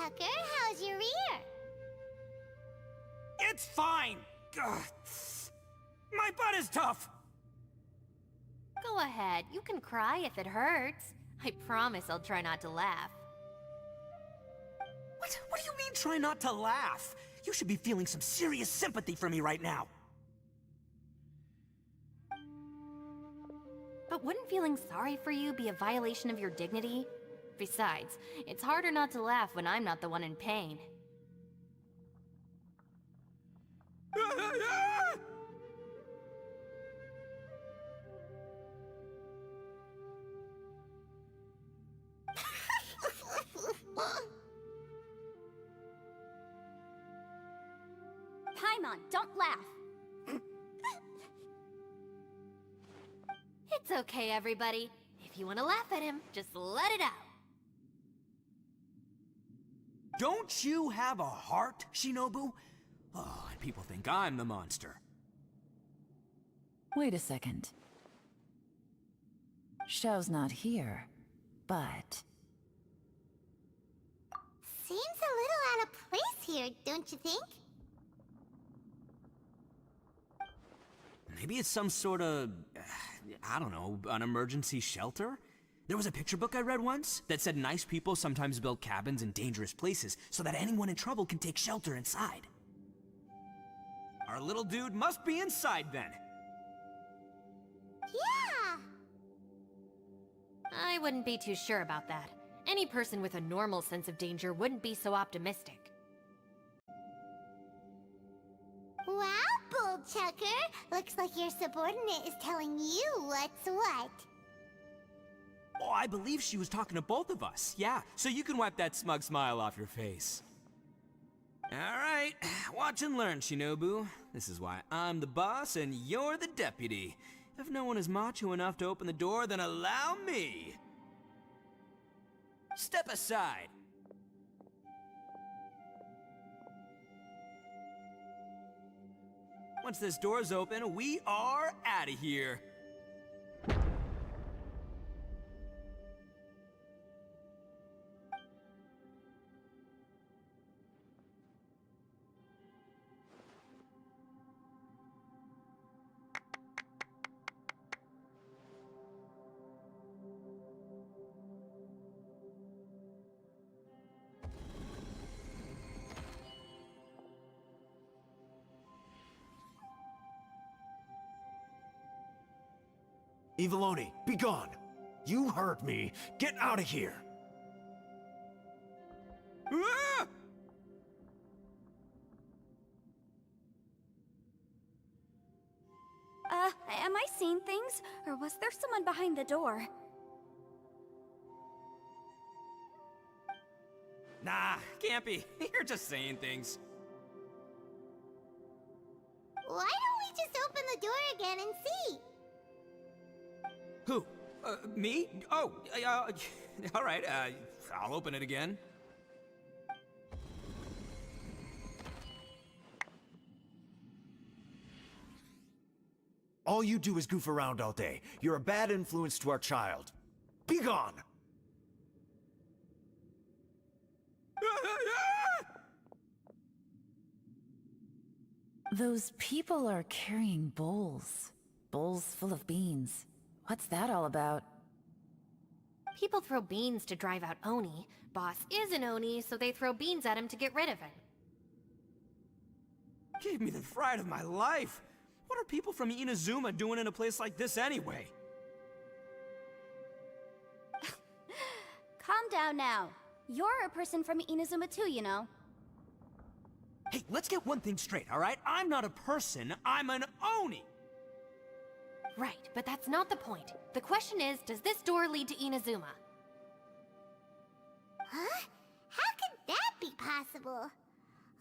Tucker. How's your ear? It's fine! Ugh. My butt is tough! Go ahead, you can cry if it hurts. I promise I'll try not to laugh. What do you mean, try not to laugh? You should be feeling some serious sympathy for me right now. But wouldn't feeling sorry for you be a violation of your dignity? Besides, it's harder not to laugh when I'm not the one in pain. Paimon, don't laugh. It's okay, everybody. If you want to laugh at him, just let it out. Don't you have a heart, Shinobu? Oh, and people think I'm the monster. Wait a second. Xiao's not here, but... Seems a little out of place here, don't you think? Maybe it's some sort of, I don't know, an emergency shelter? There was a picture book I read once that said nice people sometimes build cabins in dangerous places so that anyone in trouble can take shelter inside. Our little dude must be inside then. Yeah! I wouldn't be too sure about that. Any person with a normal sense of danger wouldn't be so optimistic. Wow, Bull Chucker! Looks like your subordinate is telling you what's what. Oh, I believe she was talking to both of us. Yeah, so you can wipe that smug smile off your face. All right, watch and learn, Shinobu. This is why I'm the boss and you're the deputy. If no one is macho enough to open the door, then allow me. Step aside. Once this door's open, we are out of here. Eviloni, be gone! You heard me! Get out of here! Ah! Am I seeing things? Or was there someone behind the door? Nah, can't be. You're just saying things. Why don't we just open the door again and see? Who? Me? Oh, all right, I'll open it again. All you do is goof around all day. You're a bad influence to our child. Be gone! Those people are carrying bowls. Bowls full of beans. What's that all about? People throw beans to drive out Oni. Boss is an Oni, so they throw beans at him to get rid of him. Gave me the fright of my life. What are people from Inazuma doing in a place like this anyway? Calm down now. You're a person from Inazuma too, you know. Hey, let's get one thing straight, all right? I'm not a person, I'm an Oni! Right, but that's not the point. The question is, does this door lead to Inazuma? Huh? How could that be possible?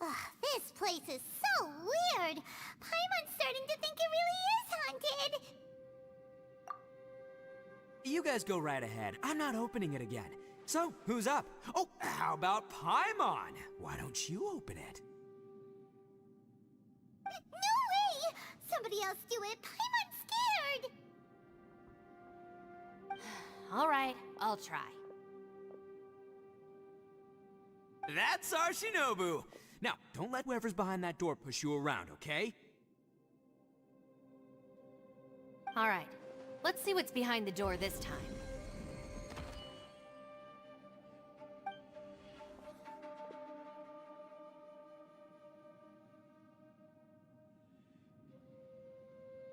Ugh, this place is so weird! Paimon's starting to think it really is haunted! You guys go right ahead. I'm not opening it again. So, who's up? Oh, how about Paimon? Why don't you open it? No way! Somebody else do it! Paimon's scared! All right, I'll try. That's our Shinobu. Now, don't let whoever's behind that door push you around, okay? Alright, let's see what's behind the door this time.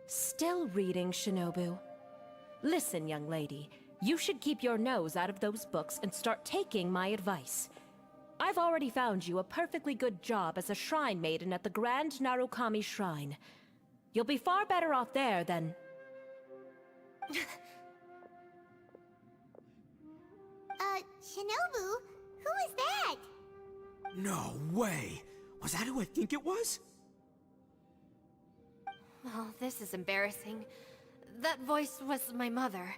Still reading, Shinobu. Listen, young lady, you should keep your nose out of those books and start taking my advice. I've already found you a perfectly good job as a shrine maiden at the Grand Narukami Shrine. You'll be far better off there than... Shinobu? Who is that? No way! Was that who I think it was? Oh, this is embarrassing. That voice was my mother.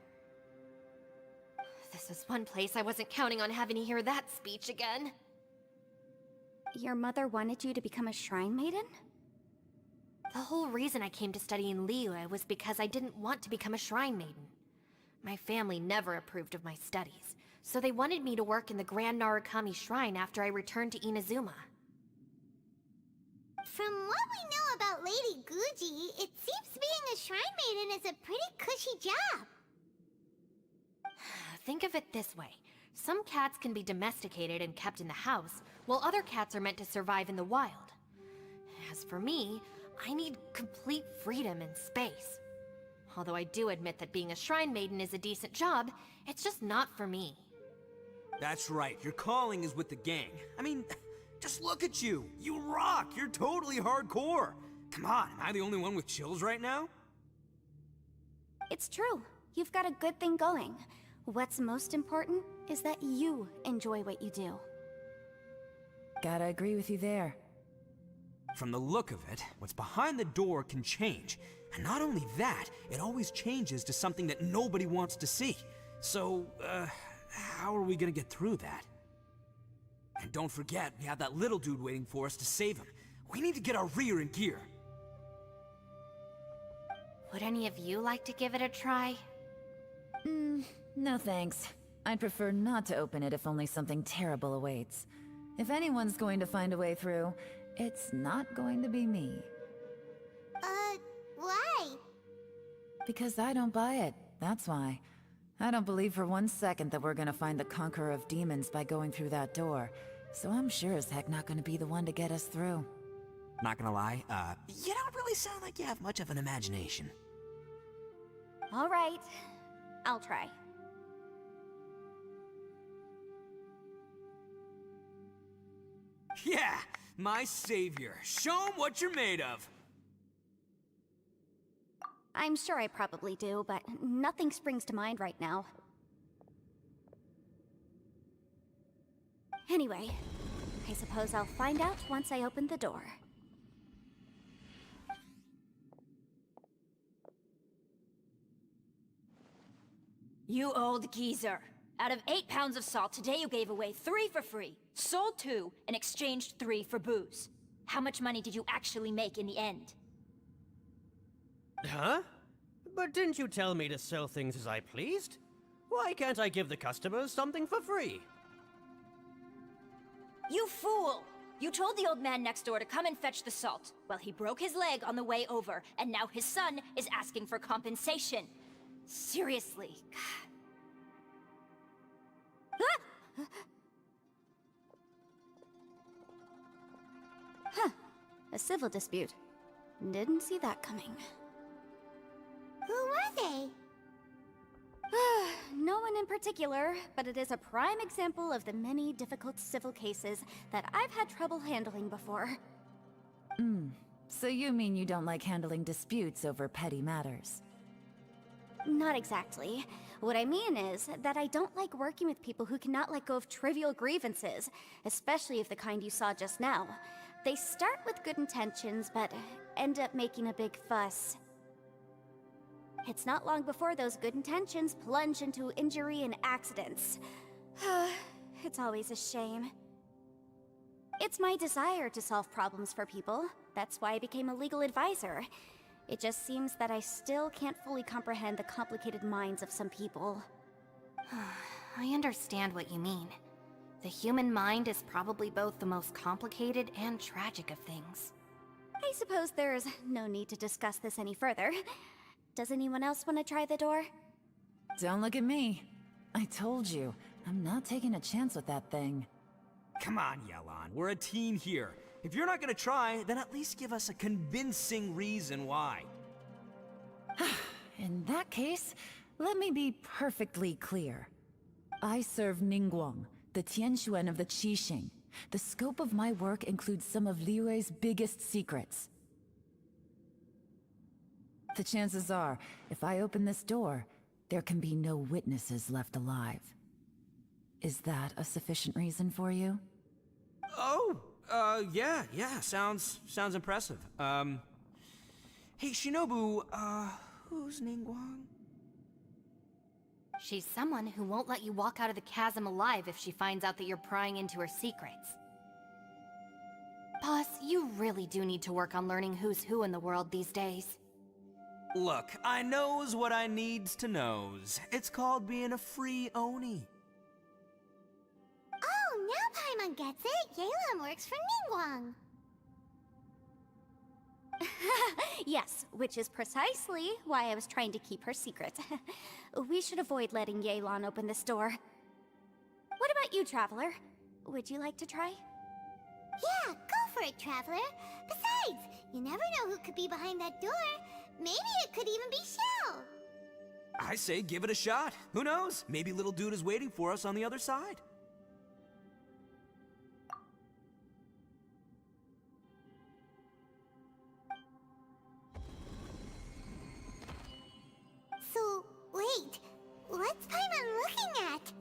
This is one place I wasn't counting on having to hear that speech again. Your mother wanted you to become a shrine maiden? The whole reason I came to study in Liyue was because I didn't want to become a shrine maiden. My family never approved of my studies, so they wanted me to work in the Grand Narukami Shrine after I returned to Inazuma. From what we know about Lady Guji, it seems being a shrine maiden is a pretty cushy job. Think of it this way. Some cats can be domesticated and kept in the house, while other cats are meant to survive in the wild. As for me, I need complete freedom and space. Although I do admit that being a shrine maiden is a decent job, it's just not for me. That's right, your calling is with the gang. I mean, just look at you. You rock, you're totally hardcore. Come on, am I the only one with chills right now? It's true. You've got a good thing going. What's most important is that you enjoy what you do. Gotta agree with you there. From the look of it, what's behind the door can change. And not only that, it always changes to something that nobody wants to see. So, how are we gonna get through that? And don't forget, we have that little dude waiting for us to save him. We need to get our rear in gear. Would any of you like to give it a try? No thanks. I'd prefer not to open it if only something terrible awaits. If anyone's going to find a way through, it's not going to be me. Why? Because I don't buy it, that's why. I don't believe for one second that we're gonna find the Conqueror of Demons by going through that door. So I'm sure as heck not gonna be the one to get us through. Not gonna lie, you don't really sound like you have much of an imagination. All right, I'll try. Yeah, my savior. Show 'em what you're made of. I'm sure I probably do, but nothing springs to mind right now. Anyway, I suppose I'll find out once I open the door. You old geezer. Out of 8 pounds of salt, today you gave away 3 for free, sold 2, and exchanged 3 for booze. How much money did you actually make in the end? Huh? But didn't you tell me to sell things as I pleased? Why can't I give the customers something for free? You fool! You told the old man next door to come and fetch the salt. Well, he broke his leg on the way over, and now his son is asking for compensation. Seriously. A civil dispute. Didn't see that coming. Who were they? No one in particular, but it is a prime example of the many difficult civil cases that I've had trouble handling before. So you mean you don't like handling disputes over petty matters? Not exactly. What I mean is that I don't like working with people who cannot let go of trivial grievances, especially of the kind you saw just now. They start with good intentions, but end up making a big fuss. It's not long before those good intentions plunge into injury and accidents. It's always a shame. It's my desire to solve problems for people. That's why I became a legal advisor. It just seems that I still can't fully comprehend the complicated minds of some people. I understand what you mean. The human mind is probably both the most complicated and tragic of things. I suppose there's no need to discuss this any further. Does anyone else want to try the door? Don't look at me. I told you, I'm not taking a chance with that thing. Come on, Yelan, we're a team here. If you're not gonna try, then at least give us a convincing reason why. In that case, let me be perfectly clear. I serve Ningguang, the Tianxuan of the Qixing. The scope of my work includes some of Liyue's biggest secrets. The chances are, if I open this door, there can be no witnesses left alive. Is that a sufficient reason for you? Oh, yeah, sounds impressive. Hey, Shinobu, who's Ningguang? She's someone who won't let you walk out of the chasm alive if she finds out that you're prying into her secrets. Boss, you really do need to work on learning who's who in the world these days. Look, I knows what I needs to knows. It's called being a free Oni. Oh, now Paimon gets it. Yelan works for Ningguang. Yes, which is precisely why I was trying to keep her secret. We should avoid letting Yelan open this door. What about you, Traveler? Would you like to try? Yeah, go for it, Traveler. Besides, you never know who could be behind that door. Maybe it could even be Xiao. I say give it a shot. Who knows? Maybe little dude is waiting for us on the other side. So, wait. What's Paimon looking at?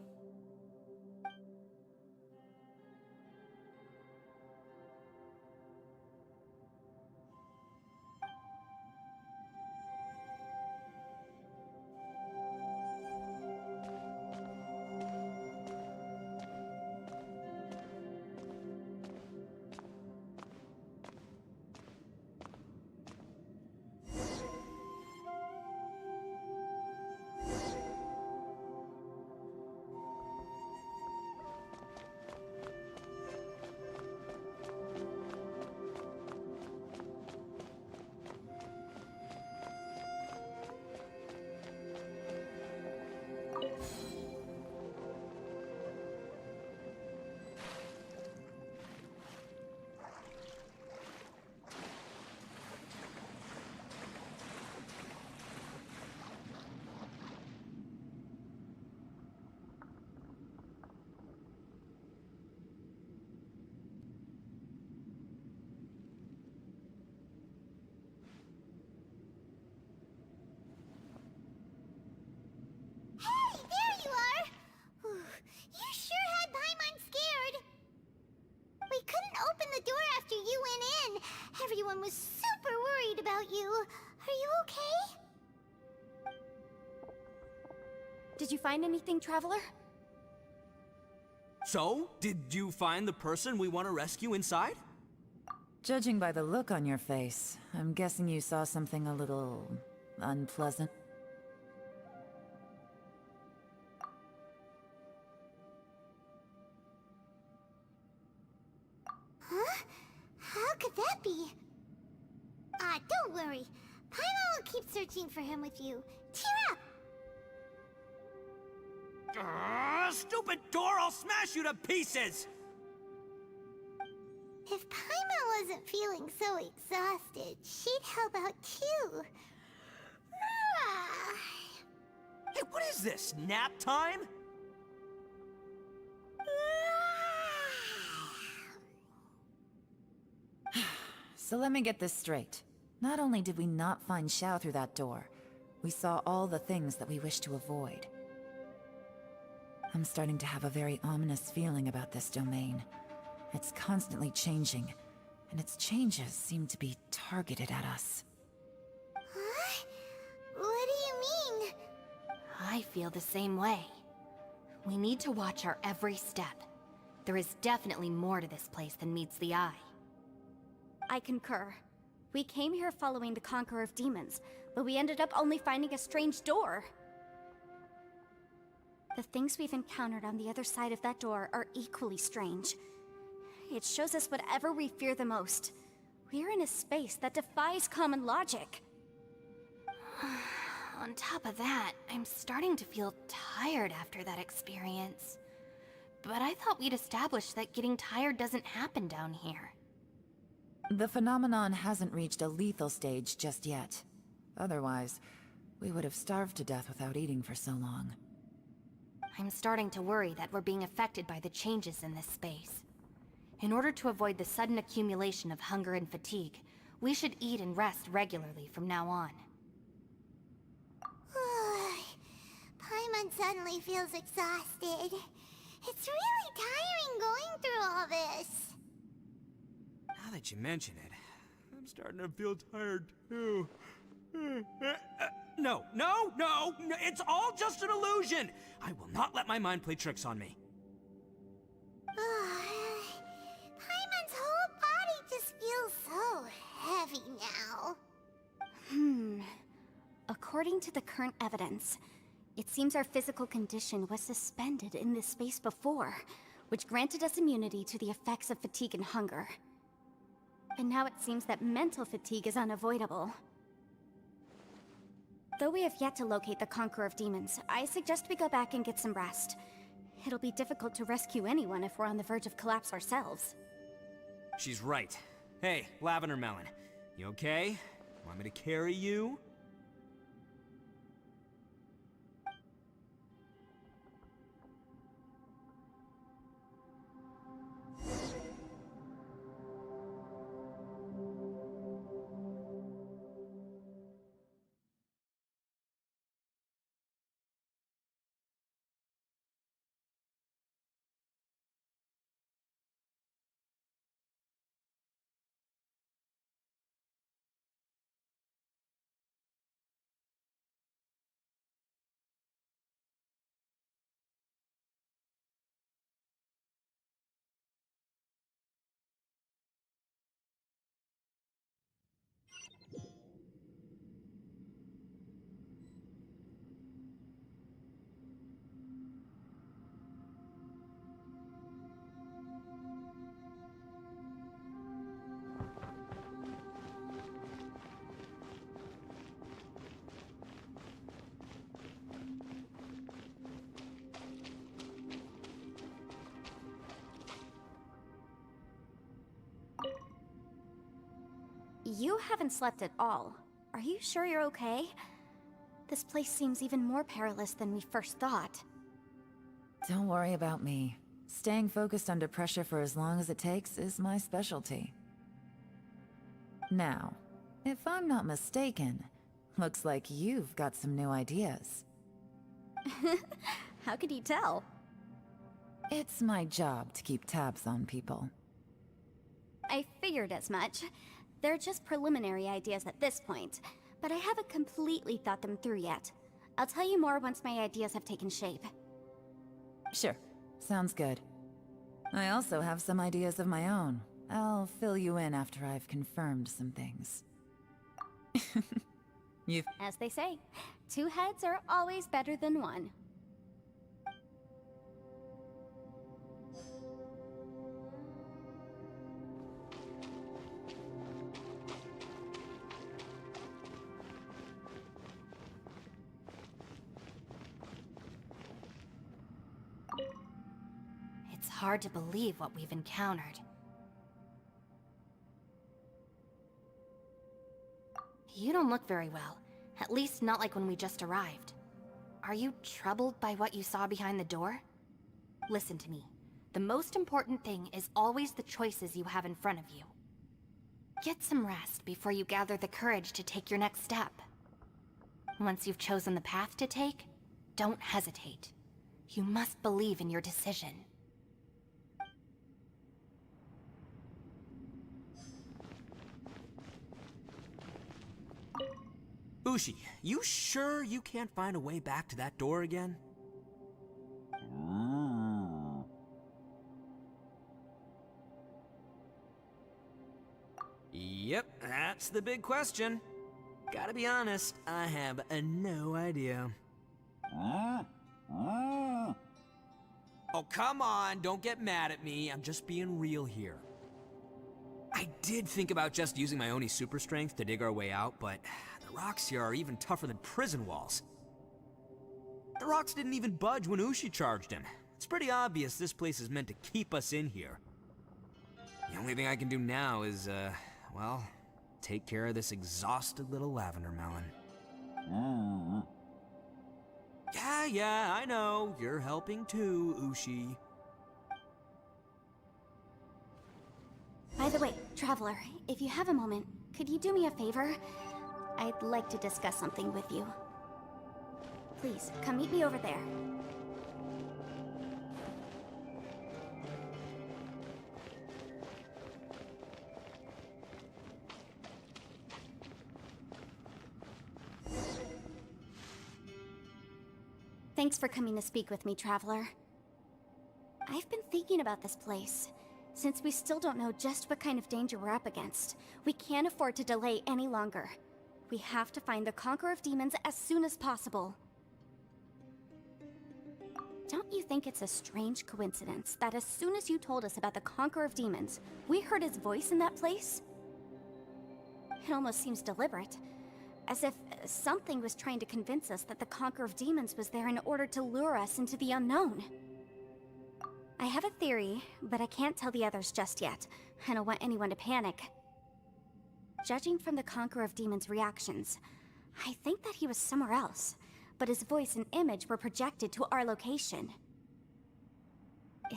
Hey, there you are! You sure had Paimon scared. We couldn't open the door after you went in. Everyone was super worried about you. Are you okay? Did you find anything, Traveler? So, did you find the person we want to rescue inside? Judging by the look on your face, I'm guessing you saw something a little unpleasant. Huh? How could that be? Don't worry. Paimon will keep searching for him with you. Cheer up! Stupid door! I'll smash you to pieces! If Paimon wasn't feeling so exhausted, she'd help out too. Hey, what is this? Nap time? So let me get this straight. Not only did we not find Xiao through that door, we saw all the things that we wish to avoid. I'm starting to have a very ominous feeling about this domain. It's constantly changing, and its changes seem to be targeted at us. Huh? What do you mean? I feel the same way. We need to watch our every step. There is definitely more to this place than meets the eye. I concur. We came here following the Conqueror of Demons, but we ended up only finding a strange door. The things we've encountered on the other side of that door are equally strange. It shows us whatever we fear the most. We're in a space that defies common logic. On top of that, I'm starting to feel tired after that experience. But I thought we'd established that getting tired doesn't happen down here. The phenomenon hasn't reached a lethal stage just yet. Otherwise, we would have starved to death without eating for so long. I'm starting to worry that we're being affected by the changes in this space. In order to avoid the sudden accumulation of hunger and fatigue, we should eat and rest regularly from now on. Paimon suddenly feels exhausted. It's really tiring going through all this. Now that you mention it, I'm starting to feel tired too. No, it's all just an illusion! I will not let my mind play tricks on me. Paimon's whole body just feels so heavy now. According to the current evidence, it seems our physical condition was suspended in this space before, which granted us immunity to the effects of fatigue and hunger. But now it seems that mental fatigue is unavoidable. Though we have yet to locate the Conqueror of Demons, I suggest we go back and get some rest. It'll be difficult to rescue anyone if we're on the verge of collapse ourselves. She's right. Hey, Lavender Melon, you okay? Want me to carry you? You haven't slept at all. Are you sure you're okay? This place seems even more perilous than we first thought. Don't worry about me. Staying focused under pressure for as long as it takes is my specialty. Now, if I'm not mistaken, looks like you've got some new ideas. How could you tell? It's my job to keep tabs on people. I figured as much. They're just preliminary ideas at this point, but I haven't completely thought them through yet. I'll tell you more once my ideas have taken shape. Sure, sounds good. I also have some ideas of my own. I'll fill you in after I've confirmed some things. As they say, two heads are always better than one. It's hard to believe what we've encountered. You don't look very well. At least not like when we just arrived. Are you troubled by what you saw behind the door? Listen to me. The most important thing is always the choices you have in front of you. Get some rest before you gather the courage to take your next step. Once you've chosen the path to take, don't hesitate. You must believe in your decision. Ushi, you sure you can't find a way back to that door again? Yep, that's the big question. Gotta be honest, I have no idea. Oh, come on, don't get mad at me. I'm just being real here. I did think about just using my Oni super strength to dig our way out, but the rocks here are even tougher than prison walls. The rocks didn't even budge when Ushi charged him. It's pretty obvious this place is meant to keep us in here. The only thing I can do now is, well, take care of this exhausted little lavender melon. Yeah, I know. You're helping too, Ushi. By the way, Traveler, if you have a moment, could you do me a favor? I'd like to discuss something with you. Please, come meet me over there. Thanks for coming to speak with me, Traveler. I've been thinking about this place. Since we still don't know just what kind of danger we're up against, we can't afford to delay any longer. We have to find the Conqueror of Demons as soon as possible. Don't you think it's a strange coincidence that as soon as you told us about the Conqueror of Demons, we heard his voice in that place? It almost seems deliberate. As if something was trying to convince us that the Conqueror of Demons was there in order to lure us into the unknown. I have a theory, but I can't tell the others just yet. I don't want anyone to panic. Judging from the Conqueror of Demons' reactions, I think that he was somewhere else, but his voice and image were projected to our location.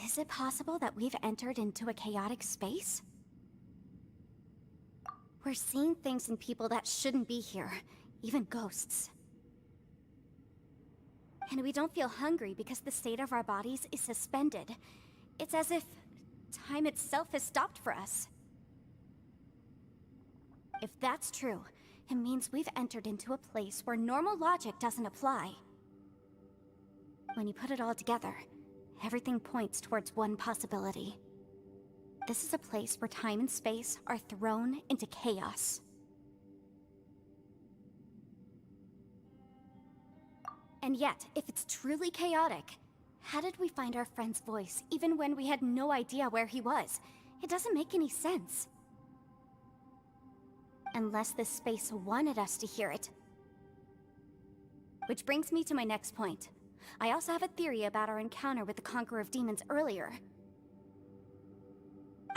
Is it possible that we've entered into a chaotic space? We're seeing things in people that shouldn't be here, even ghosts. And we don't feel hungry because the state of our bodies is suspended. It's as if time itself has stopped for us. If that's true, it means we've entered into a place where normal logic doesn't apply. When you put it all together, everything points towards one possibility. This is a place where time and space are thrown into chaos. And yet, if it's truly chaotic, how did we find our friend's voice even when we had no idea where he was? It doesn't make any sense. Unless this space wanted us to hear it. Which brings me to my next point. I also have a theory about our encounter with the Conqueror of Demons earlier.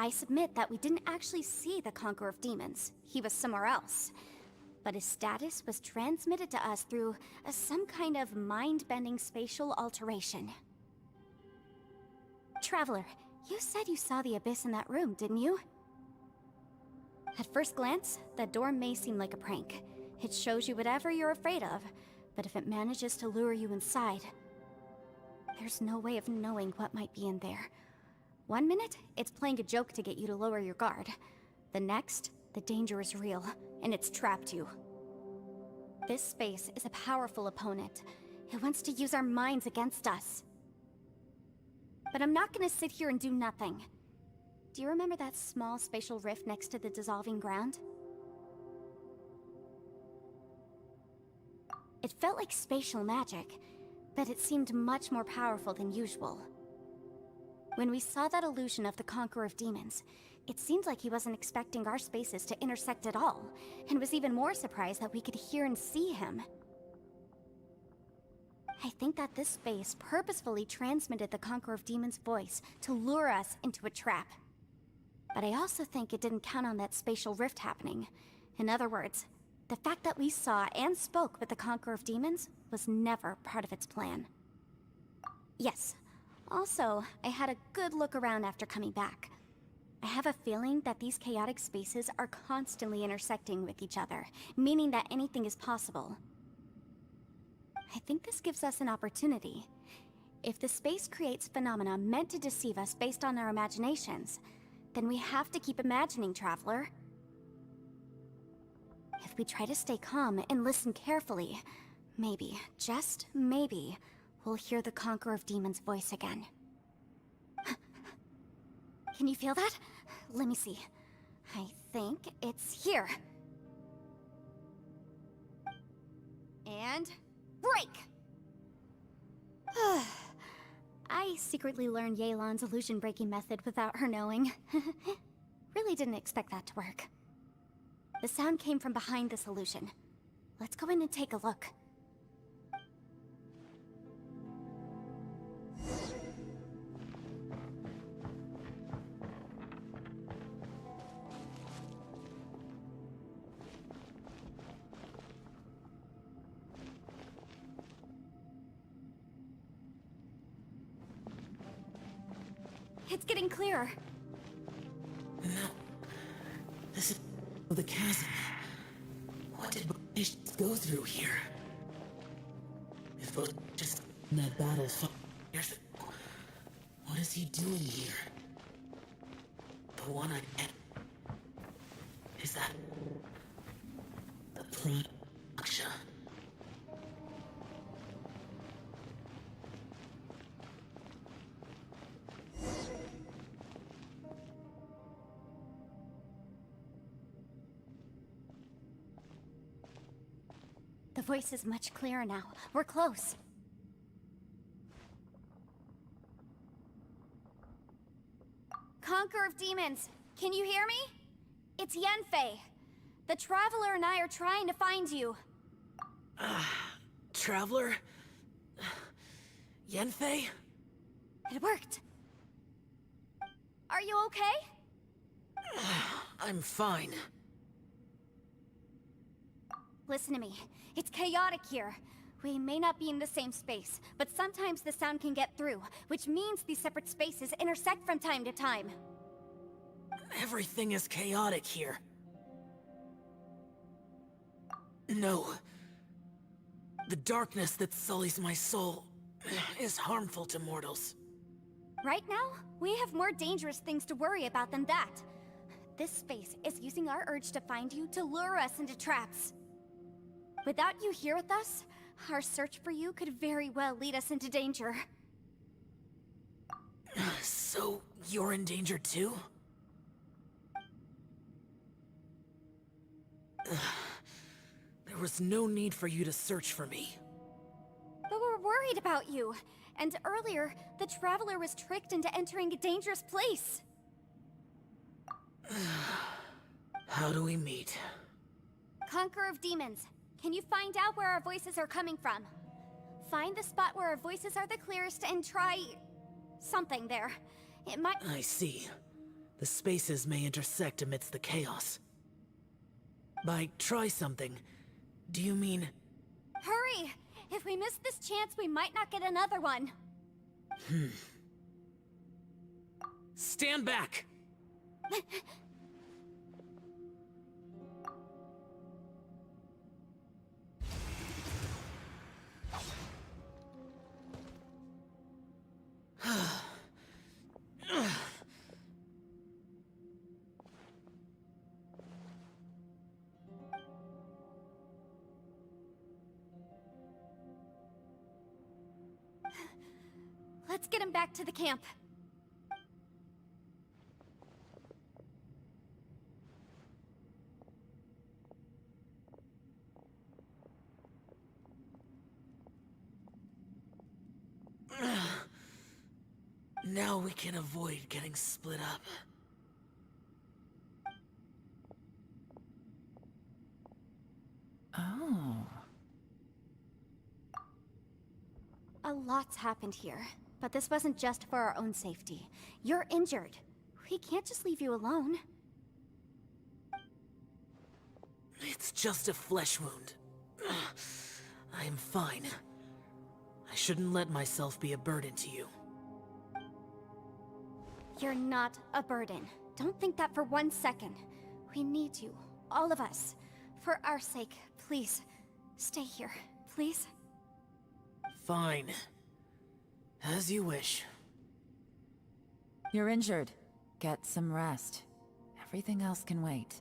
I submit that we didn't actually see the Conqueror of Demons. He was somewhere else. But his status was transmitted to us through some kind of mind-bending spatial alteration. Traveler, you said you saw the abyss in that room, didn't you? At first glance, that door may seem like a prank. It shows you whatever you're afraid of, but if it manages to lure you inside, there's no way of knowing what might be in there. One minute, it's playing a joke to get you to lower your guard. The next, the danger is real, and it's trapped you. This space is a powerful opponent. It wants to use our minds against us. But I'm not gonna sit here and do nothing. Do you remember that small spatial rift next to the dissolving ground? It felt like spatial magic, but it seemed much more powerful than usual. When we saw that illusion of the Conqueror of Demons, it seemed like he wasn't expecting our spaces to intersect at all, and was even more surprised that we could hear and see him. I think that this space purposefully transmitted the Conqueror of Demons' voice to lure us into a trap. But I also think it didn't count on that spatial rift happening. In other words, the fact that we saw and spoke with the Conqueror of Demons was never part of its plan. Yes. Also, I had a good look around after coming back. I have a feeling that these chaotic spaces are constantly intersecting with each other, meaning that anything is possible. I think this gives us an opportunity. If the space creates phenomena meant to deceive us based on our imaginations, then we have to keep imagining, Traveler. If we try to stay calm and listen carefully, maybe, just maybe, we'll hear the Conqueror of Demons' voice again. Can you feel that? Let me see. I think it's here. And break! I secretly learn Yelan's illusion-breaking method without her knowing. Really didn't expect that to work. The sound came from behind this illusion. Let's go in and take a look. It's getting clearer. No. This is the chasm. What did Bosch go through here? If Bosch just in that battle 5 years ago, what is he doing here? The one I met. Is that the Praksha? The voice is much clearer now. We're close. Conqueror of Demons, can you hear me? It's Yenfei. The Traveler and I are trying to find you. Traveler? Yenfei? It worked. Are you okay? I'm fine. Listen to me. It's chaotic here. We may not be in the same space, but sometimes the sound can get through, which means these separate spaces intersect from time to time. Everything is chaotic here. No. The darkness that sullies my soul is harmful to mortals. Right now, we have more dangerous things to worry about than that. This space is using our urge to find you to lure us into traps. Without you here with us, our search for you could very well lead us into danger. So, you're in danger too? There was no need for you to search for me. But we're worried about you. And earlier, the Traveler was tricked into entering a dangerous place. How do we meet? Conqueror of Demons, can you find out where our voices are coming from? Find the spot where our voices are the clearest and try... something there. It might... I see. The spaces may intersect amidst the chaos. By try something, do you mean... Hurry! If we miss this chance, we might not get another one. Stand back! Let's get him back to the camp. Now we can avoid getting split up. Oh. A lot's happened here, but this wasn't just for our own safety. You're injured. We can't just leave you alone. It's just a flesh wound. I am fine. I shouldn't let myself be a burden to you. You're not a burden. Don't think that for 1 second. We need you, all of us. For our sake, please, stay here, please. Fine. As you wish. You're injured. Get some rest. Everything else can wait.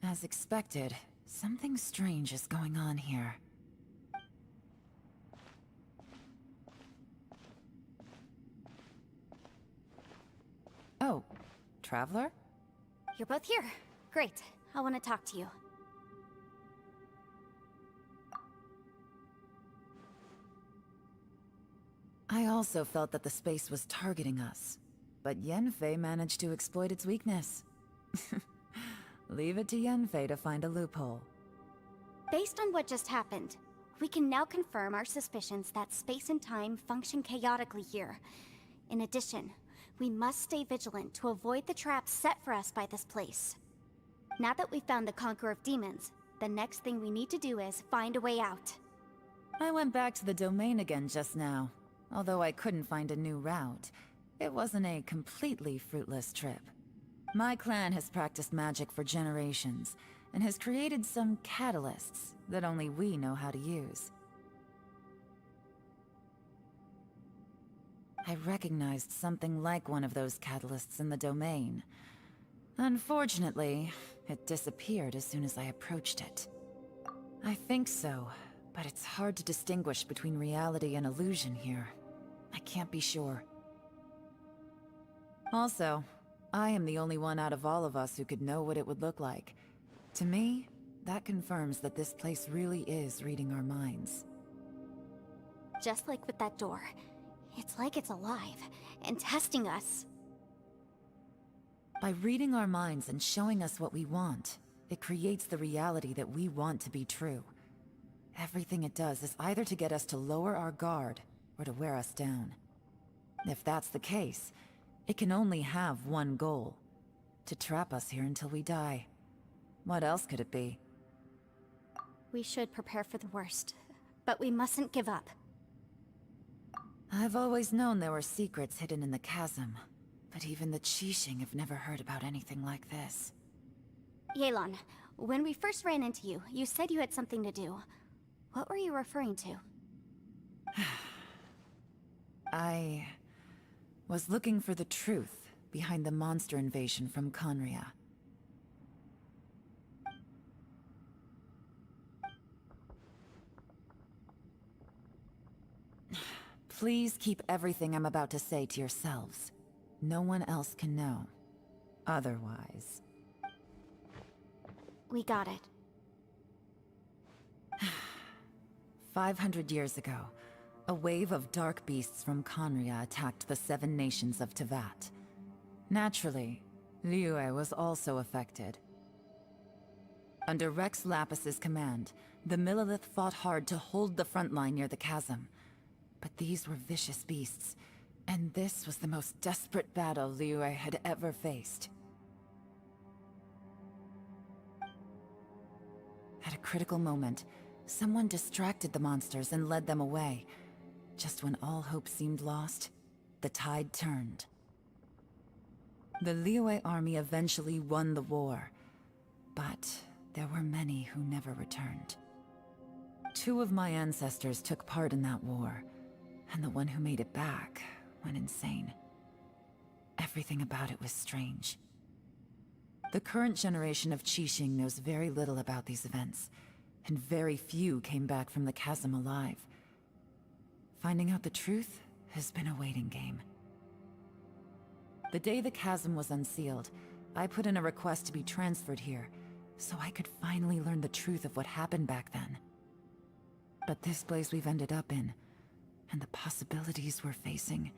As expected, something strange is going on here. Oh, Traveler? You're both here. Great. I want to talk to you. I also felt that the space was targeting us, but Yenfei managed to exploit its weakness. Leave it to Yenfei to find a loophole. Based on what just happened, we can now confirm our suspicions that space and time function chaotically here. In addition, we must stay vigilant to avoid the traps set for us by this place. Now that we've found the Conqueror of Demons, the next thing we need to do is find a way out. I went back to the domain again just now. Although I couldn't find a new route, it wasn't a completely fruitless trip. My clan has practiced magic for generations, and has created some catalysts that only we know how to use. I recognized something like one of those catalysts in the domain. Unfortunately, it disappeared as soon as I approached it. I think so, but it's hard to distinguish between reality and illusion here. I can't be sure. Also, I am the only one out of all of us who could know what it would look like. To me, that confirms that this place really is reading our minds. Just like with that door, it's like it's alive and testing us. By reading our minds and showing us what we want, it creates the reality that we want to be true. Everything it does is either to get us to lower our guard, or to wear us down. If that's the case, it can only have one goal: to trap us here until we die. What else could it be? We should prepare for the worst, but we mustn't give up. I've always known there were secrets hidden in the chasm, but even the Qixing have never heard about anything like this. Yelan, when we first ran into you, you said you had something to do. What were you referring to? I was looking for the truth behind the monster invasion from Conria. Please keep everything I'm about to say to yourselves. No one else can know. Otherwise... We got it. 500 years ago, a wave of dark beasts from Conria attacked the 7 nations of Tevat. Naturally, Liyue was also affected. Under Rex Lapis's command, the Millelith fought hard to hold the front line near the chasm. But these were vicious beasts, and this was the most desperate battle Liyue had ever faced. At a critical moment, someone distracted the monsters and led them away. Just when all hope seemed lost, the tide turned. The Liyue army eventually won the war, but there were many who never returned. 2 of my ancestors took part in that war, and the one who made it back went insane. Everything about it was strange. The current generation of Qixing knows very little about these events, and very few came back from the chasm alive. Finding out the truth has been a waiting game. The day the chasm was unsealed, I put in a request to be transferred here, so I could finally learn the truth of what happened back then. But this place we've ended up in, and the possibilities we're facing,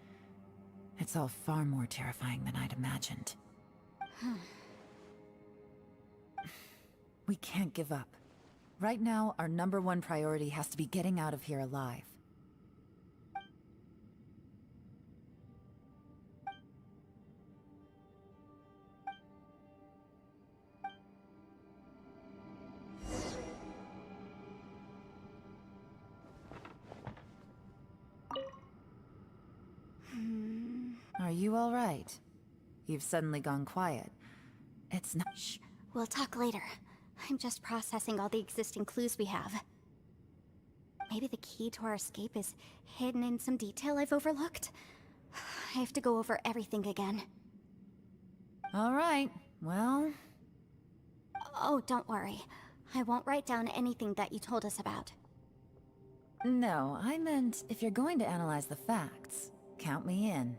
it's all far more terrifying than I'd imagined. We can't give up. Right now, our #1 priority has to be getting out of here alive. Are you all right? You've suddenly gone quiet. It's not— Shh, we'll talk later. I'm just processing all the existing clues we have. Maybe the key to our escape is hidden in some detail I've overlooked? I have to go over everything again. All right, well, Oh, don't worry. I won't write down anything that you told us about. No, I meant if you're going to analyze the facts, count me in.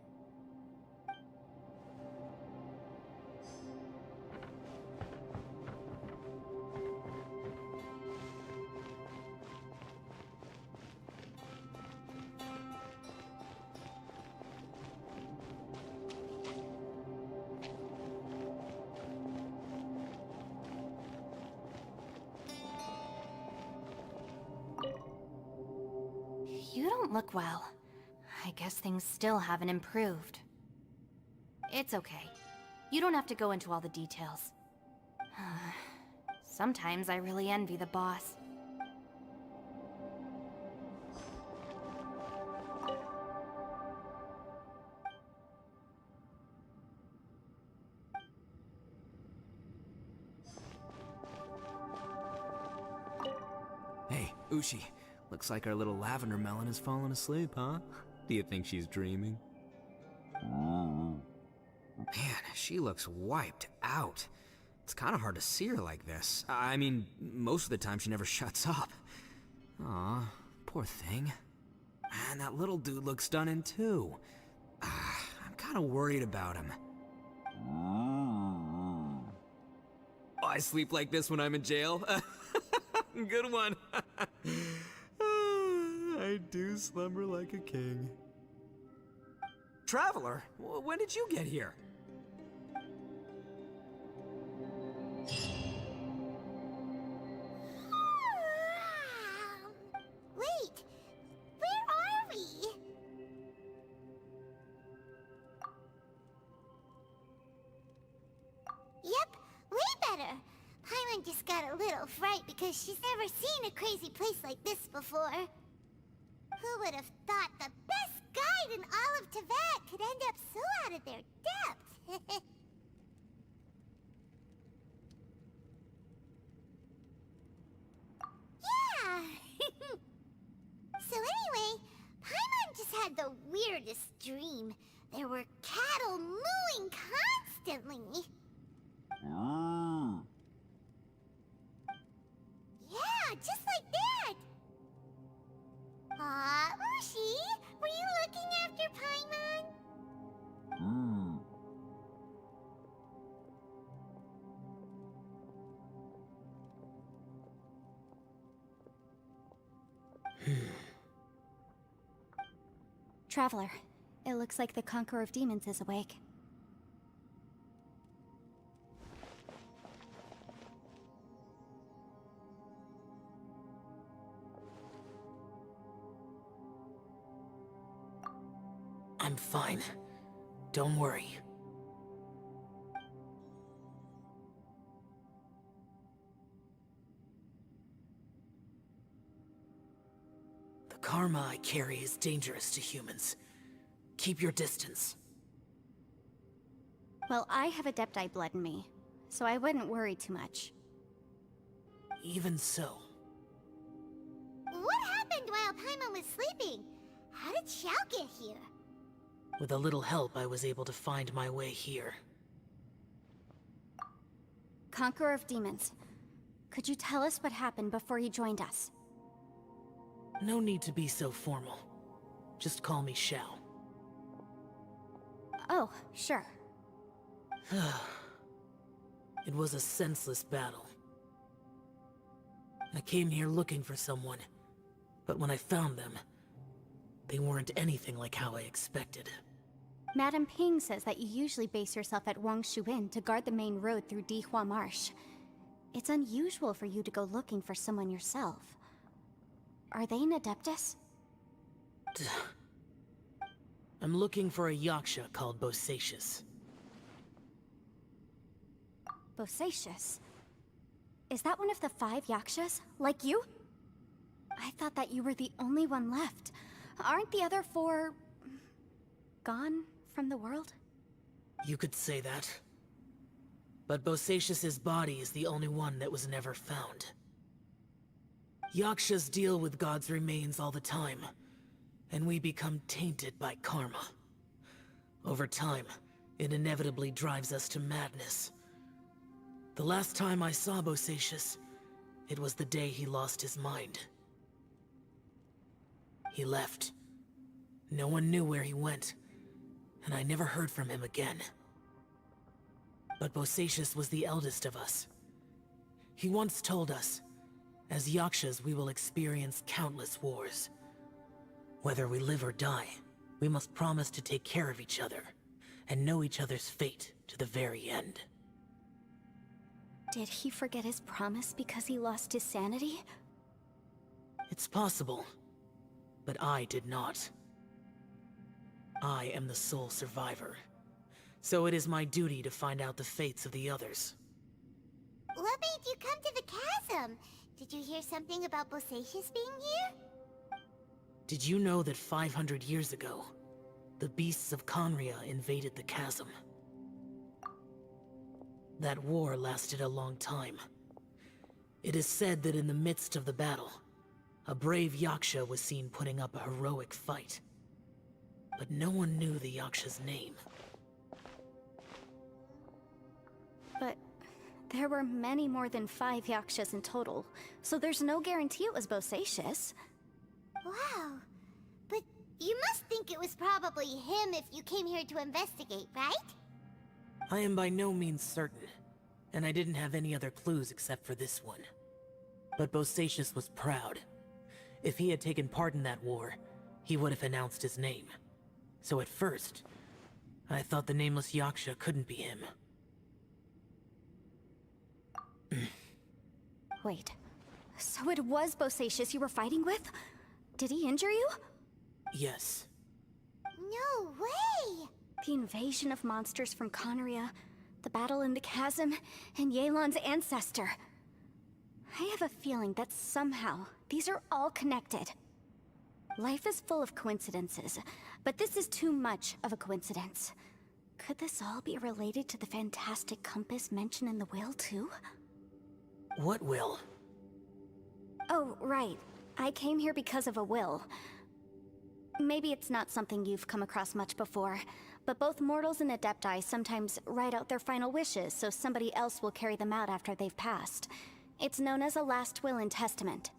You don't look well. I guess things still haven't improved. It's okay. You don't have to go into all the details. Sometimes I really envy the boss. Hey, Ushi. Looks like our little lavender melon has fallen asleep, huh? Do you think she's dreaming? Man, she looks wiped out. It's kind of hard to see her like this. I mean, most of the time she never shuts up. Aw, poor thing. Man, that little dude looks done in too. I'm kind of worried about him. I sleep like this when I'm in jail. Good one. I do slumber like a king. Traveler, when did you get here? Wait, where are we? Yep, way better. Paimon just got a little fright because she's never seen a crazy place like this before. Who would have thought the best guide in all of Tibet could end up so out of their depth? Yeah! So anyway, Paimon just had the weirdest dream. There were cattle mooing constantly. Yeah, just like that! Aw, Ushi, were you looking after Paimon? Traveler, it looks like the Conqueror of Demons is awake. I'm fine. Don't worry. The karma I carry is dangerous to humans. Keep your distance. Well, I have Adepti blood in me, so I wouldn't worry too much. Even so, What happened while Paimon was sleeping? How did Xiao get here? with a little help, I was able to find my way here. Conqueror of Demons, could you tell us what happened before you joined us? No need to be so formal. Just call me Xiao. Oh, sure. It was a senseless battle. I came here looking for someone, but when I found them, they weren't anything like how I expected. Madam Ping says that you usually base yourself at Wangshu Inn to guard the main road through Dihua Marsh. It's unusual for you to go looking for someone yourself. Are they an Adeptus? I'm looking for a Yaksha called Bosacius. Bosacius? Is that one of the 5 Yakshas? Like you? I thought that you were the only one left. Aren't the other 4... gone from the world? You could say that. But Bosacius's body is the only one that was never found. Yakshas deal with God's remains all the time, and we become tainted by karma. Over time, it inevitably drives us to madness. The last time I saw Bosacius, it was the day he lost his mind. He left. No one knew where he went, and I never heard from him again. But Bosacius was the eldest of us. He once told us, as Yakshas we will experience countless wars. Whether we live or die, we must promise to take care of each other, and know each other's fate to the very end. Did he forget his promise because he lost his sanity? It's possible, but I did not. I am the sole survivor, so it is my duty to find out the fates of the others. What made you come to the chasm? Did you hear something about Bosacius being here? Did you know that 500 years ago, the beasts of Conria invaded the chasm? That war lasted a long time. It is said that in the midst of the battle, a brave Yaksha was seen putting up a heroic fight. But no one knew the Yaksha's name. But there were many more than 5 Yakshas in total, so there's no guarantee it was Bosacius. Wow. But you must think it was probably him if you came here to investigate, right? I am by no means certain, and I didn't have any other clues except for this one. But Bosacius was proud. If he had taken part in that war, he would have announced his name. So at first, I thought the nameless Yaksha couldn't be him. Wait, so it was Bosacius you were fighting with? Did he injure you? Yes. No way! The invasion of monsters from Conria, the battle in the chasm, and Yelan's ancestor. I have a feeling that somehow these are all connected. Life is full of coincidences, but this is too much of a coincidence. Could this all be related to the fantastic compass mentioned in the will, too? What will? Oh, right. I came here because of a will. Maybe it's not something you've come across much before, but both mortals and adepti sometimes write out their final wishes so somebody else will carry them out after they've passed. It's known as a last will and testament.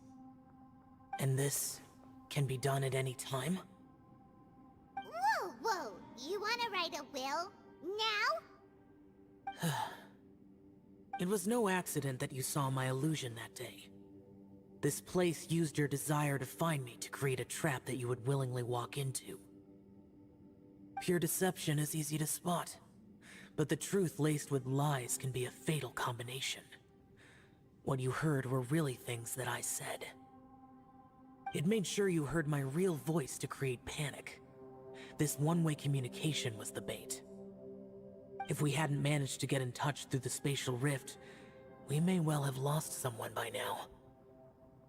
And this can be done at any time? Whoa, whoa! You wanna write a will? Now? It was no accident that you saw my illusion that day. This place used your desire to find me to create a trap that you would willingly walk into. Pure deception is easy to spot, but the truth laced with lies can be a fatal combination. What you heard were really things that I said. It made sure you heard my real voice to create panic. This one-way communication was the bait. If we hadn't managed to get in touch through the spatial rift, we may well have lost someone by now.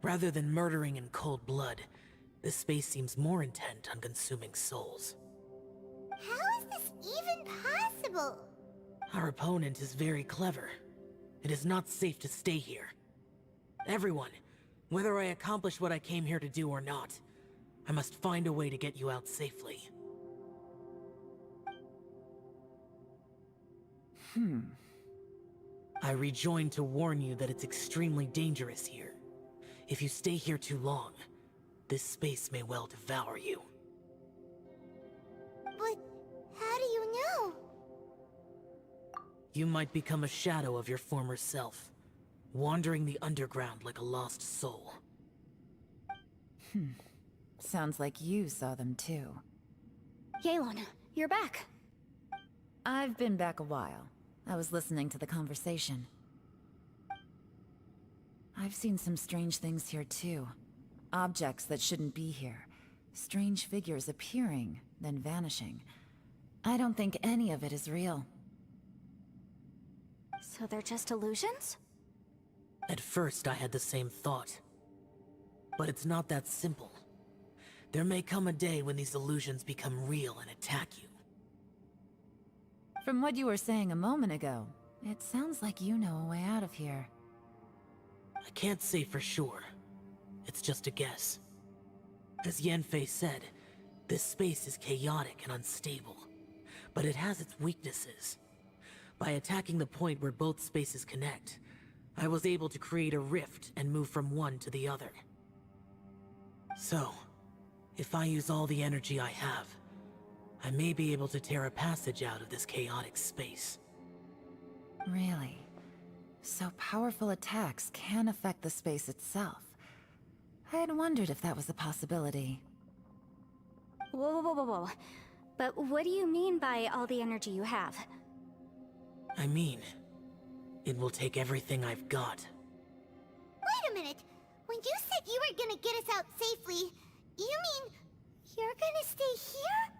Rather than murdering in cold blood, this space seems more intent on consuming souls. How is this even possible? Our opponent is very clever. It is not safe to stay here. Everyone, whether I accomplish what I came here to do or not, I must find a way to get you out safely. I rejoined to warn you that it's extremely dangerous here. If you stay here too long, this space may well devour you. But how do you know? You might become a shadow of your former self, wandering the underground like a lost soul. Sounds like you saw them too. Yelan, you're back. I've been back a while. I was listening to the conversation. I've seen some strange things here too. Objects that shouldn't be here. Strange figures appearing, then vanishing. I don't think any of it is real. So they're just illusions? At first, I had the same thought. But it's not that simple. There may come a day when these illusions become real and attack you. From what you were saying a moment ago, it sounds like you know a way out of here. I can't say for sure. It's just a guess. As Yanfei said, this space is chaotic and unstable, but it has its weaknesses. By attacking the point where both spaces connect, I was able to create a rift and move from one to the other. So, if I use all the energy I have, I may be able to tear a passage out of this chaotic space. Really? So powerful attacks can affect the space itself. I had wondered if that was a possibility. Whoa, whoa, whoa, whoa. But what do you mean by all the energy you have? I mean, it will take everything I've got. Wait a minute. When you said you were gonna get us out safely, you mean you're gonna stay here?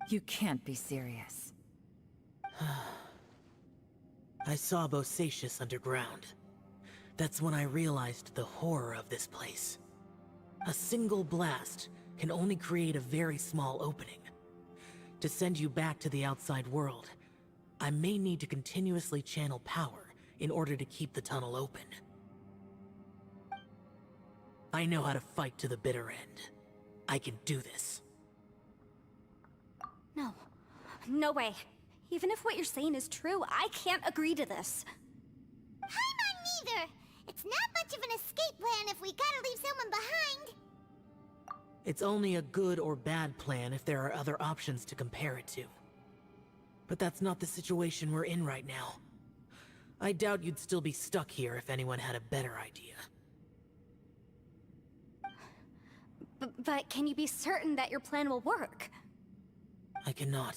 You can't be serious. I saw Bosacius underground. That's when I realized the horror of this place. A single blast can only create a very small opening. To send you back to the outside world, I may need to continuously channel power in order to keep the tunnel open. I know how to fight to the bitter end. I can do this. No. No way. Even if what you're saying is true, I can't agree to this. I'm not neither. It's not much of an escape plan if we gotta leave someone behind. It's only a good or bad plan if there are other options to compare it to. But that's not the situation we're in right now. I doubt you'd still be stuck here if anyone had a better idea. But can you be certain that your plan will work? I cannot.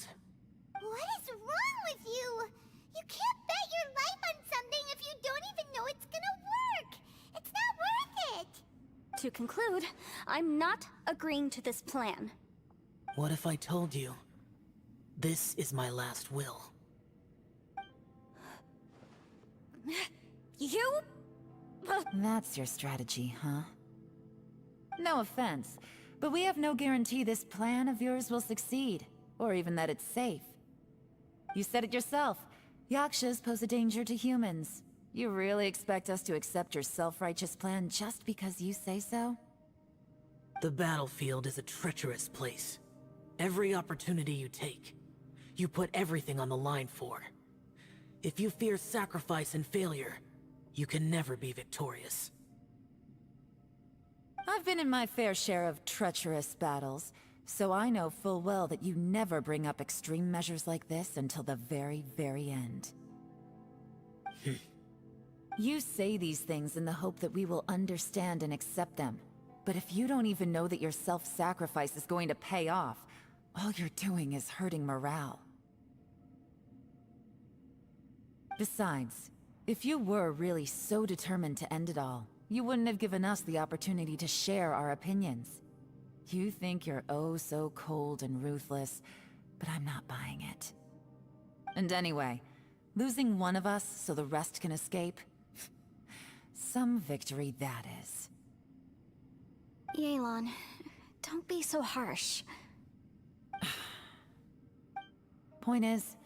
What is wrong with you? You can't bet your life on something if you don't even know it's gonna work. It's not worth it. To conclude, I'm not agreeing to this plan. What if I told you, this is my last will? You? That's your strategy, huh? No offense, but we have no guarantee this plan of yours will succeed, or even that it's safe. You said it yourself. Yakshas pose a danger to humans. You really expect us to accept your self-righteous plan just because you say so? The battlefield is a treacherous place. Every opportunity you take, you put everything on the line for. If you fear sacrifice and failure, you can never be victorious. I've been in my fair share of treacherous battles, so I know full well that you never bring up extreme measures like this until the very, very end. You say these things in the hope that we will understand and accept them. But if you don't even know that your self-sacrifice is going to pay off, all you're doing is hurting morale. Besides, if you were really so determined to end it all, you wouldn't have given us the opportunity to share our opinions. You think you're oh so cold and ruthless, but I'm not buying it. And anyway, losing one of us so the rest can escape? Some victory that is. Yelan, don't be so harsh. Point is,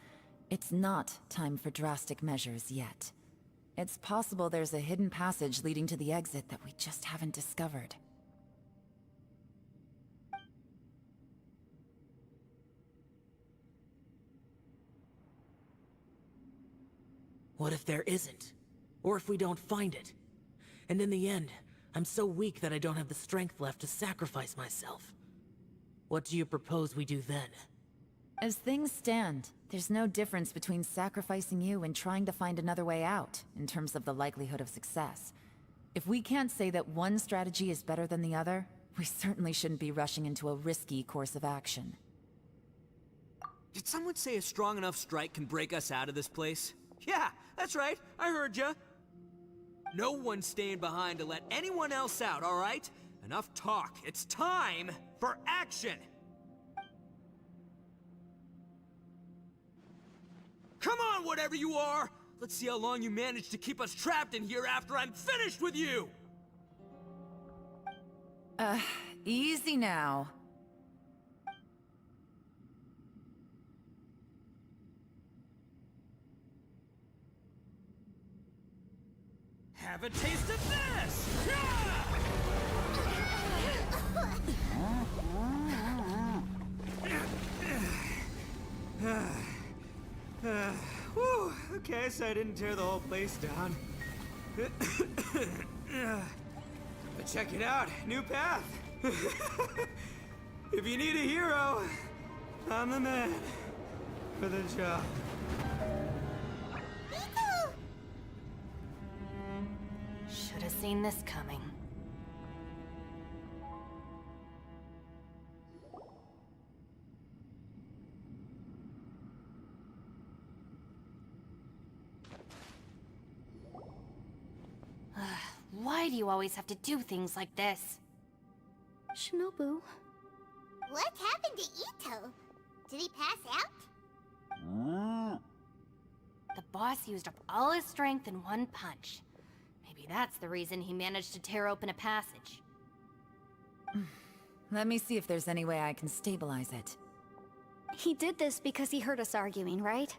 it's not time for drastic measures yet. It's possible there's a hidden passage leading to the exit that we just haven't discovered. What if there isn't? Or if we don't find it? And in the end, I'm so weak that I don't have the strength left to sacrifice myself. What do you propose we do then? As things stand, there's no difference between sacrificing you and trying to find another way out, in terms of the likelihood of success. If we can't say that one strategy is better than the other, we certainly shouldn't be rushing into a risky course of action. Did someone say a strong enough strike can break us out of this place? Yeah, that's right. I heard ya. No one's staying behind to let anyone else out, all right? Enough talk. It's time for action! Come on, whatever you are! Let's see how long you manage to keep us trapped in here after I'm finished with you! Easy now. Have a taste of this! Whew. okay, so I didn't tear the whole place down. But check it out, new path. If you need a hero, I'm the man for the job. Should have seen this coming. Why do you always have to do things like this? Shinobu. What happened to Ito? Did he pass out? The boss used up all his strength in one punch. Maybe that's the reason he managed to tear open a passage. Let me see if there's any way I can stabilize it. He did this because he heard us arguing, right?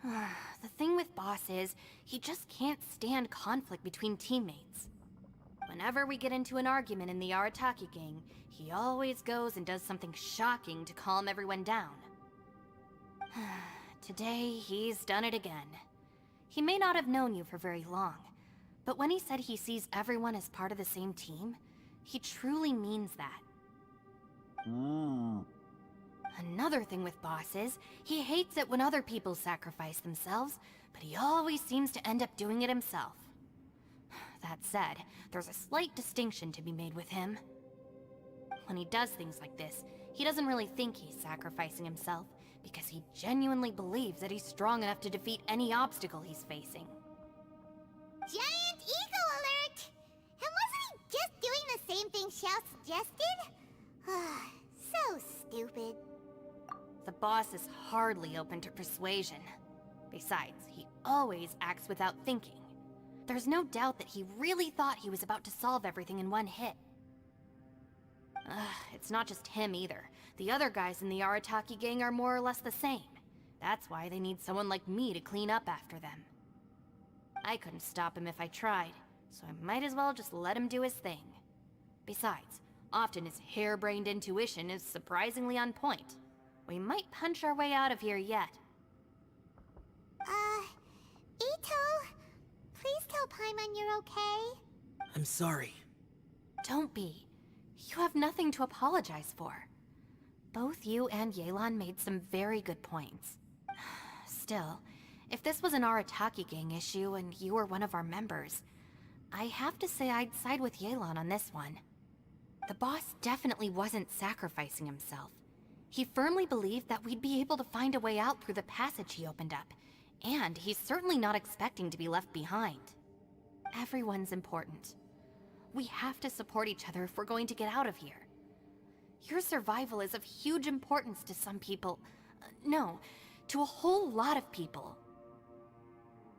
The thing with Boss is, he just can't stand conflict between teammates. Whenever we get into an argument in the Arataki gang, he always goes and does something shocking to calm everyone down. Today, he's done it again. He may not have known you for very long, but when he said he sees everyone as part of the same team, he truly means that. Another thing with Boss is, he hates it when other people sacrifice themselves, but he always seems to end up doing it himself. That said, there's a slight distinction to be made with him. When he does things like this, he doesn't really think he's sacrificing himself, because he genuinely believes that he's strong enough to defeat any obstacle he's facing. Giant eagle alert! And wasn't he just doing the same thing Xiao suggested? So stupid. The boss is hardly open to persuasion. Besides, he always acts without thinking. There's no doubt that he really thought he was about to solve everything in one hit. It's not just him either. The other guys in the Arataki gang are more or less the same. That's why they need someone like me to clean up after them. I couldn't stop him if I tried, so I might as well just let him do his thing. Besides, often his harebrained intuition is surprisingly on point. We might punch our way out of here yet. Ito, please tell Paimon you're okay. I'm sorry. Don't be. You have nothing to apologize for. Both you and Yelan made some very good points. Still, if this was an Arataki gang issue and you were one of our members, I have to say I'd side with Yelan on this one. The boss definitely wasn't sacrificing himself. He firmly believed that we'd be able to find a way out through the passage he opened up, and he's certainly not expecting to be left behind. Everyone's important. We have to support each other if we're going to get out of here. Your survival is of huge importance to some people. No, to a whole lot of people.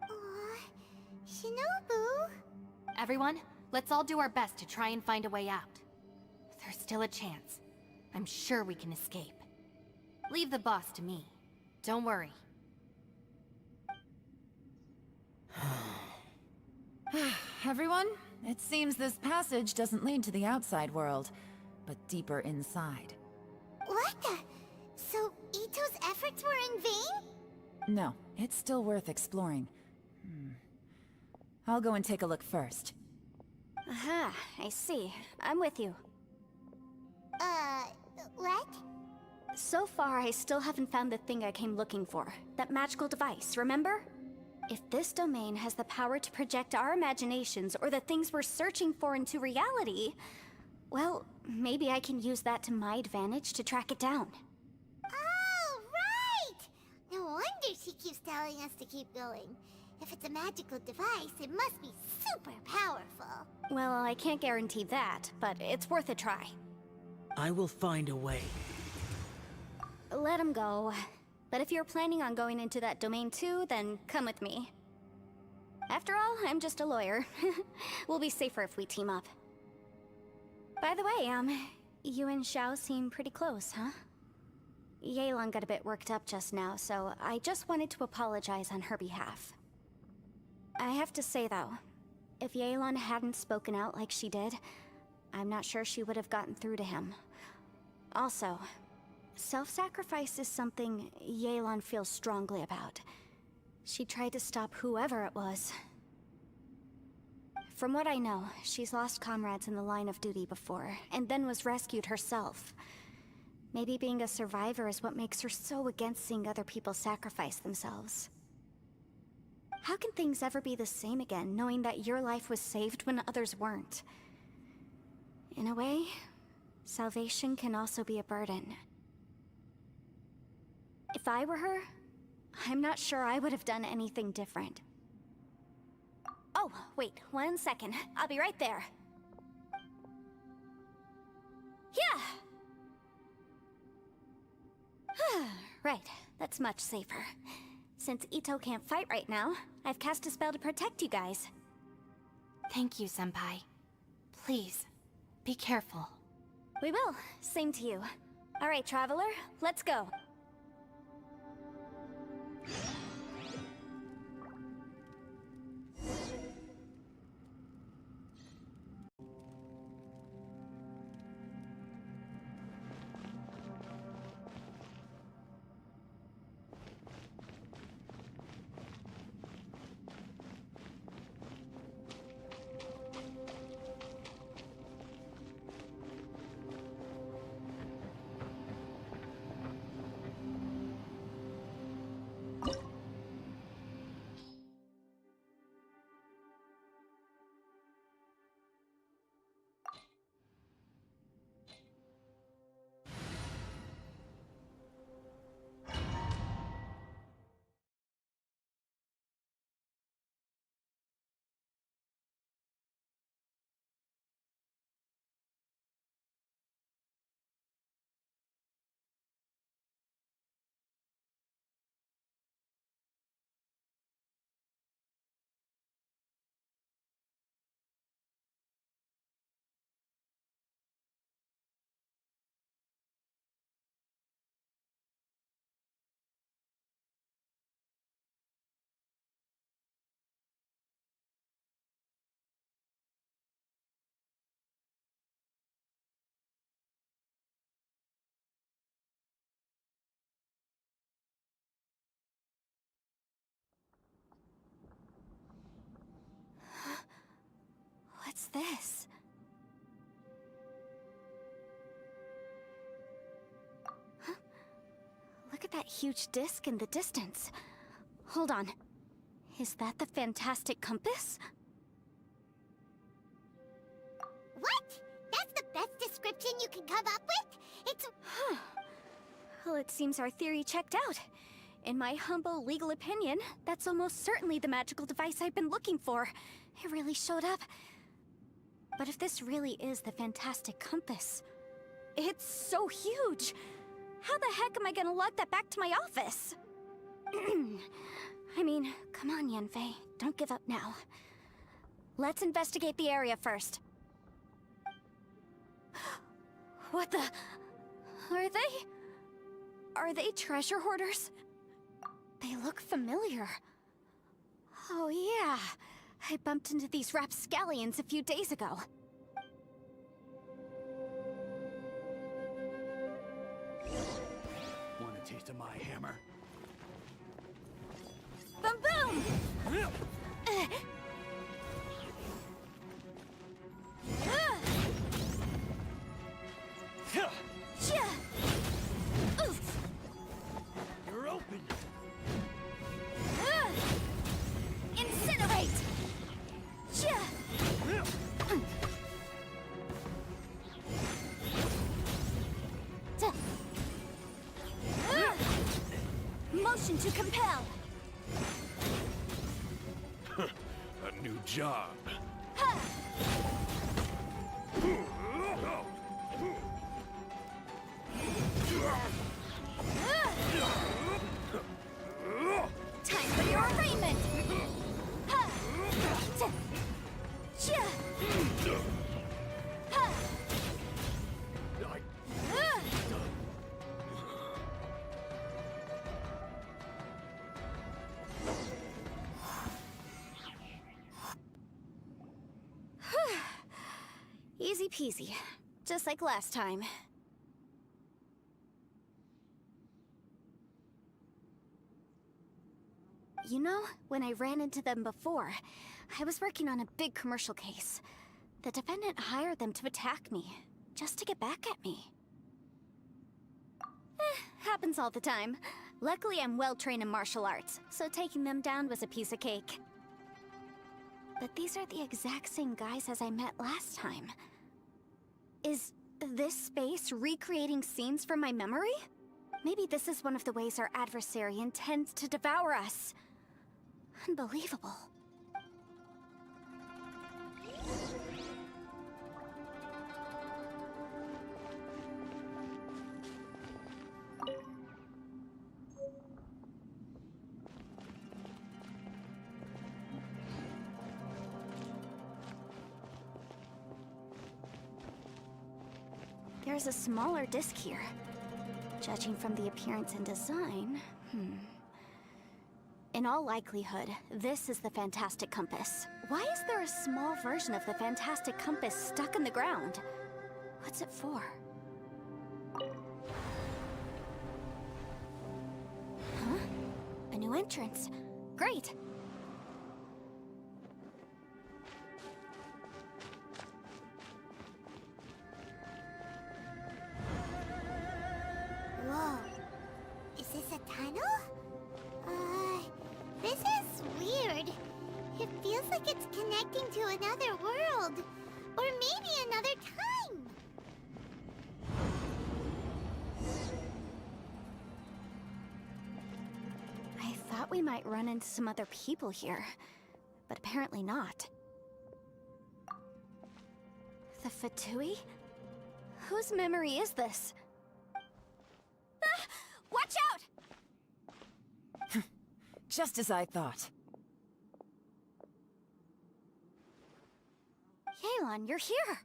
Aw, Shinobu. Everyone, let's all do our best to try and find a way out. There's still a chance. I'm sure we can escape. Leave the boss to me. Don't worry. Everyone, it seems this passage doesn't lead to the outside world, but deeper inside. What the? So Ito's efforts were in vain? No, it's still worth exploring. I'll go and take a look first. Aha, I see. I'm with you. What? So far, I still haven't found the thing I came looking for. That magical device, remember? If this domain has the power to project our imaginations or the things we're searching for into reality, well, maybe I can use that to my advantage to track it down. Oh, right! No wonder she keeps telling us to keep going. If it's a magical device, it must be super powerful. Well, I can't guarantee that, but it's worth a try. I will find a way. Let him go. But if you're planning on going into that domain too, then come with me. After all, I'm just a lawyer. We'll be safer if we team up. By the way, you and Xiao seem pretty close, huh? Yelan got a bit worked up just now, so I just wanted to apologize on her behalf. I have to say though, if Yelan hadn't spoken out like she did, I'm not sure she would have gotten through to him. Also, self-sacrifice is something Yelan feels strongly about. She tried to stop whoever it was. From what I know, she's lost comrades in the line of duty before, and then was rescued herself. Maybe being a survivor is what makes her so against seeing other people sacrifice themselves. How can things ever be the same again, knowing that your life was saved when others weren't? In a way, salvation can also be a burden. If I were her, I'm not sure I would have done anything different. Oh, wait, 1 second. I'll be right there. Yeah! Right, that's much safer. Since Ito can't fight right now, I've cast a spell to protect you guys. Thank you, Senpai. Please, be careful. We will. Same to you. Alright, Traveler, let's go. What's this? Huh? Look at that huge disc in the distance. Hold on. Is that the fantastic compass? What? That's the best description you can come up with? It's... Huh. Well, it seems our theory checked out. In my humble legal opinion, that's almost certainly the magical device I've been looking for. It really showed up. But if this really is the fantastic compass, it's so huge! How the heck am I gonna lug that back to my office? I mean, come on, Yanfei. Don't give up now. Let's investigate the area first. What the... Are they treasure hoarders? They look familiar. Oh yeah, I bumped into these rapscallions a few days ago. Want a taste of my hammer? Boom boom! You're open! Incinerate! Motion to compel! A new job. Time for your arraignment! Easy peasy, just like last time. You know, when I ran into them before, I was working on a big commercial case. The defendant hired them to attack me, just to get back at me. Happens all the time. Luckily, I'm well-trained in martial arts, so taking them down was a piece of cake. But these are the exact same guys as I met last time. Is this space recreating scenes from my memory? Maybe this is one of the ways our adversary intends to devour us. Unbelievable. There's a smaller disc here. Judging from the appearance and design, In all likelihood, this is the Fantastic Compass. Why is there a small version of the Fantastic Compass stuck in the ground? What's it for? Huh? A new entrance. Great! Whoa. Is this a tunnel? This is weird. It feels like it's connecting to another world. Or maybe another time. I thought we might run into some other people here, but apparently not. The Fatui? Whose memory is this? Ah! Watch out! Just as I thought. Yelan, you're here!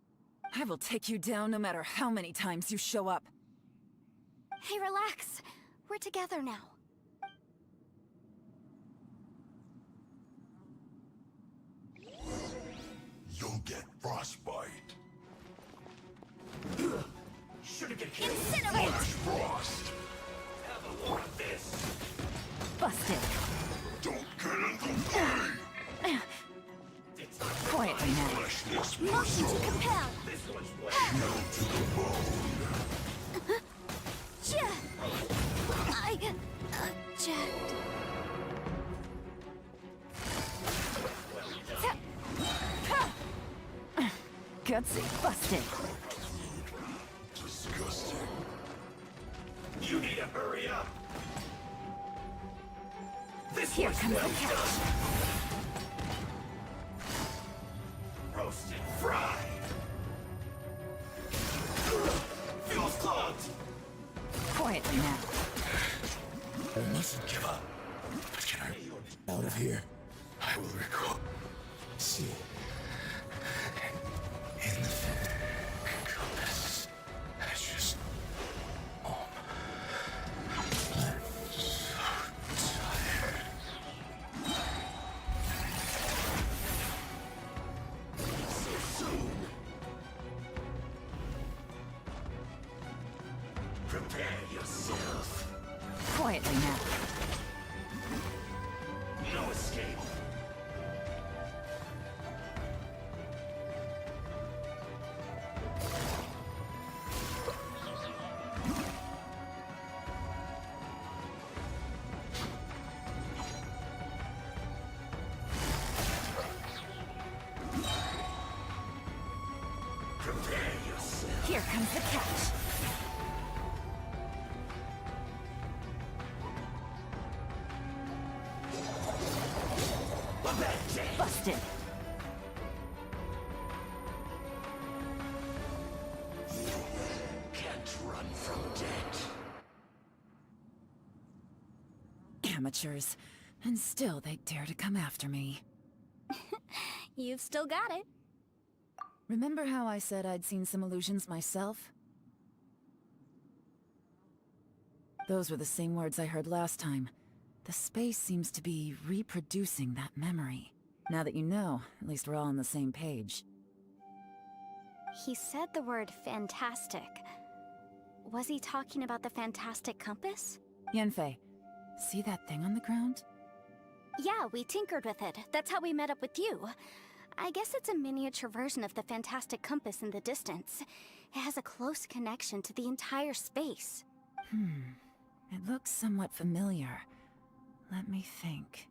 I will take you down no matter how many times you show up. Hey, relax. We're together now. You'll get frostbite. Should've get killed. Incinerate! Flash frost. Have a lot of this. Busted. Don't get in the way. Quietly now. Fleshless Motion to person. compel! This one's wet. Chill to the bone. I checked. Gutsy. Busted. Disgusting. You need to hurry up. This Here one's comes the well catch. done. Roasted, fried. Fuel's clogged. Quietly now. I mustn't give up. But can I out of here? I will recall. See. In the compass. I just. I'm so tired. So soon. Prepare yourself. Quietly now. No escape. Prepare yourself. Here comes the catch. A bad day. Busted. Can't run from death. Amateurs. And still they dare to come after me. You've still got it. Remember how I said I'd seen some illusions myself? Those were the same words I heard last time. The space seems to be reproducing that memory. Now that you know, at least we're all on the same page. He said the word fantastic. Was he talking about the Fantastic Compass? Yanfei, see that thing on the ground? Yeah, we tinkered with it. That's how we met up with you. I guess it's a miniature version of the fantastic compass in the distance. It has a close connection to the entire space. It looks somewhat familiar. Let me think.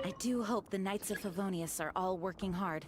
I do hope the Knights of Favonius are all working hard.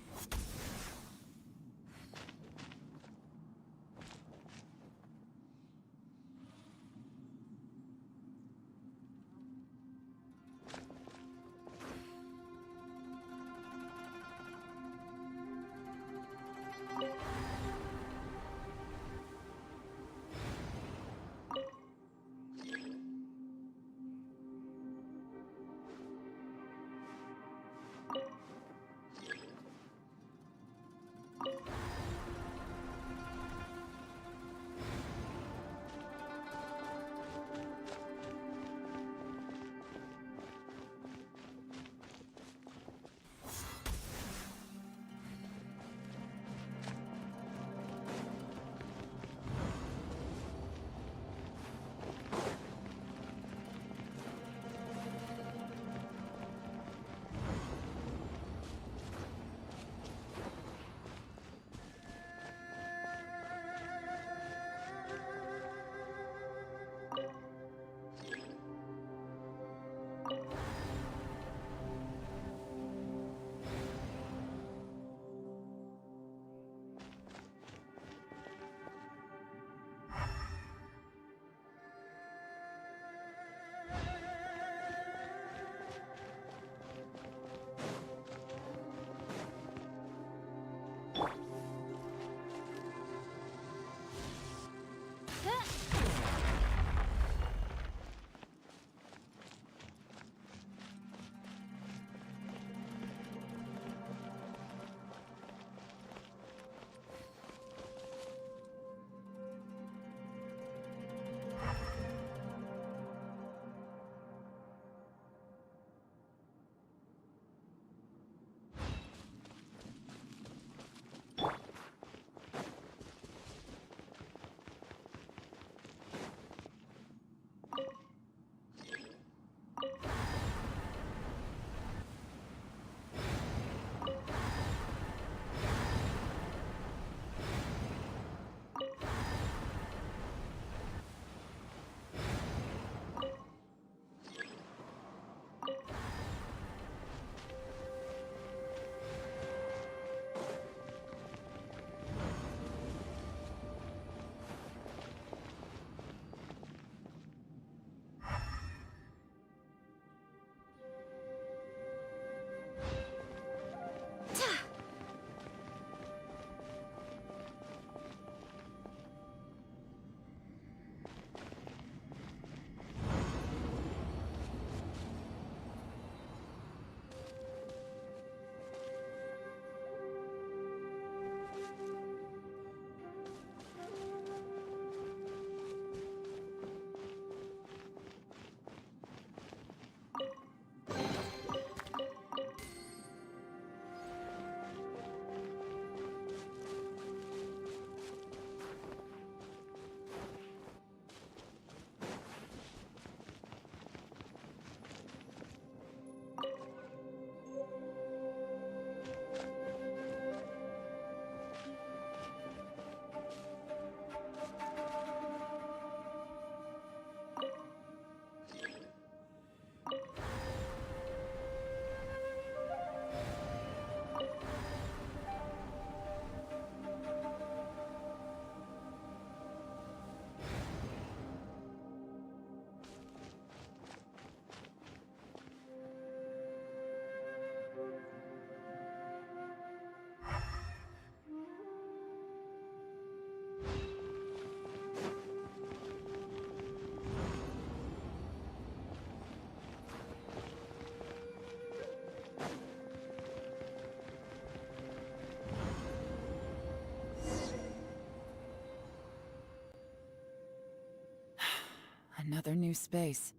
Another new space.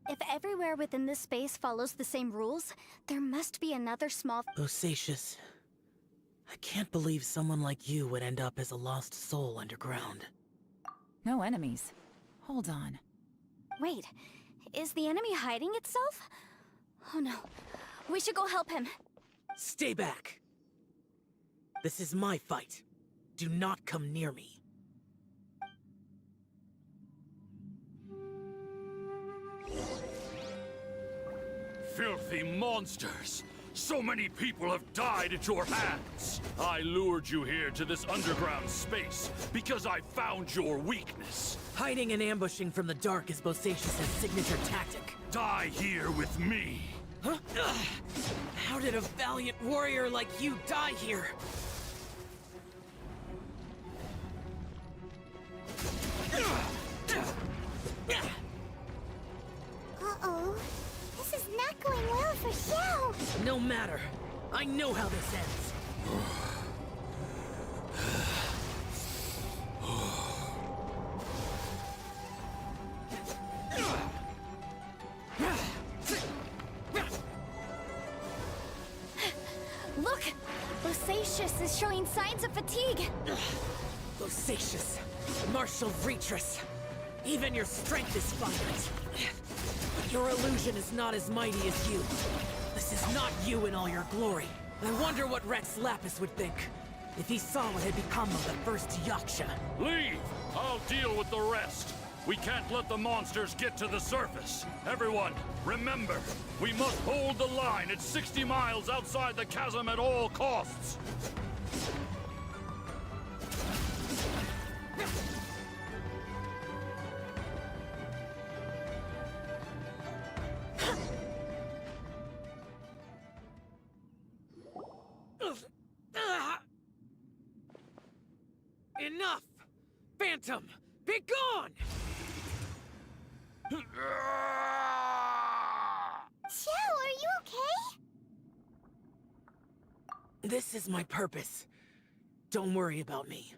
If everywhere within this space follows the same rules, there must be another small... Bosacius, I can't believe someone like you would end up as a lost soul underground. No enemies. Hold on. Wait, is the enemy hiding itself? Oh no, we should go help him. Stay back! This is my fight. Do not come near me. Filthy monsters! So many people have died at your hands! I lured you here to this underground space because I found your weakness. Hiding and ambushing from the dark is Bosacius' signature tactic. Die here with me! Huh? How did a valiant warrior like you die here? Uh-oh. This is not going well for Xiao. No matter. I know how this ends. Look! Bosacius is showing signs of fatigue. Bosacius, martial Retris. Even your strength is finite. But your illusion is not as mighty as you. This is not you in all your glory. I wonder what Rex Lapis would think if he saw what had become of the first Yaksha. Leave! I'll deal with the rest. We can't let the monsters get to the surface. Everyone, remember, we must hold the line at 60 miles outside the chasm at all costs. Enough! Phantom, be gone! Xiao, are you okay? This is my purpose. Don't worry about me.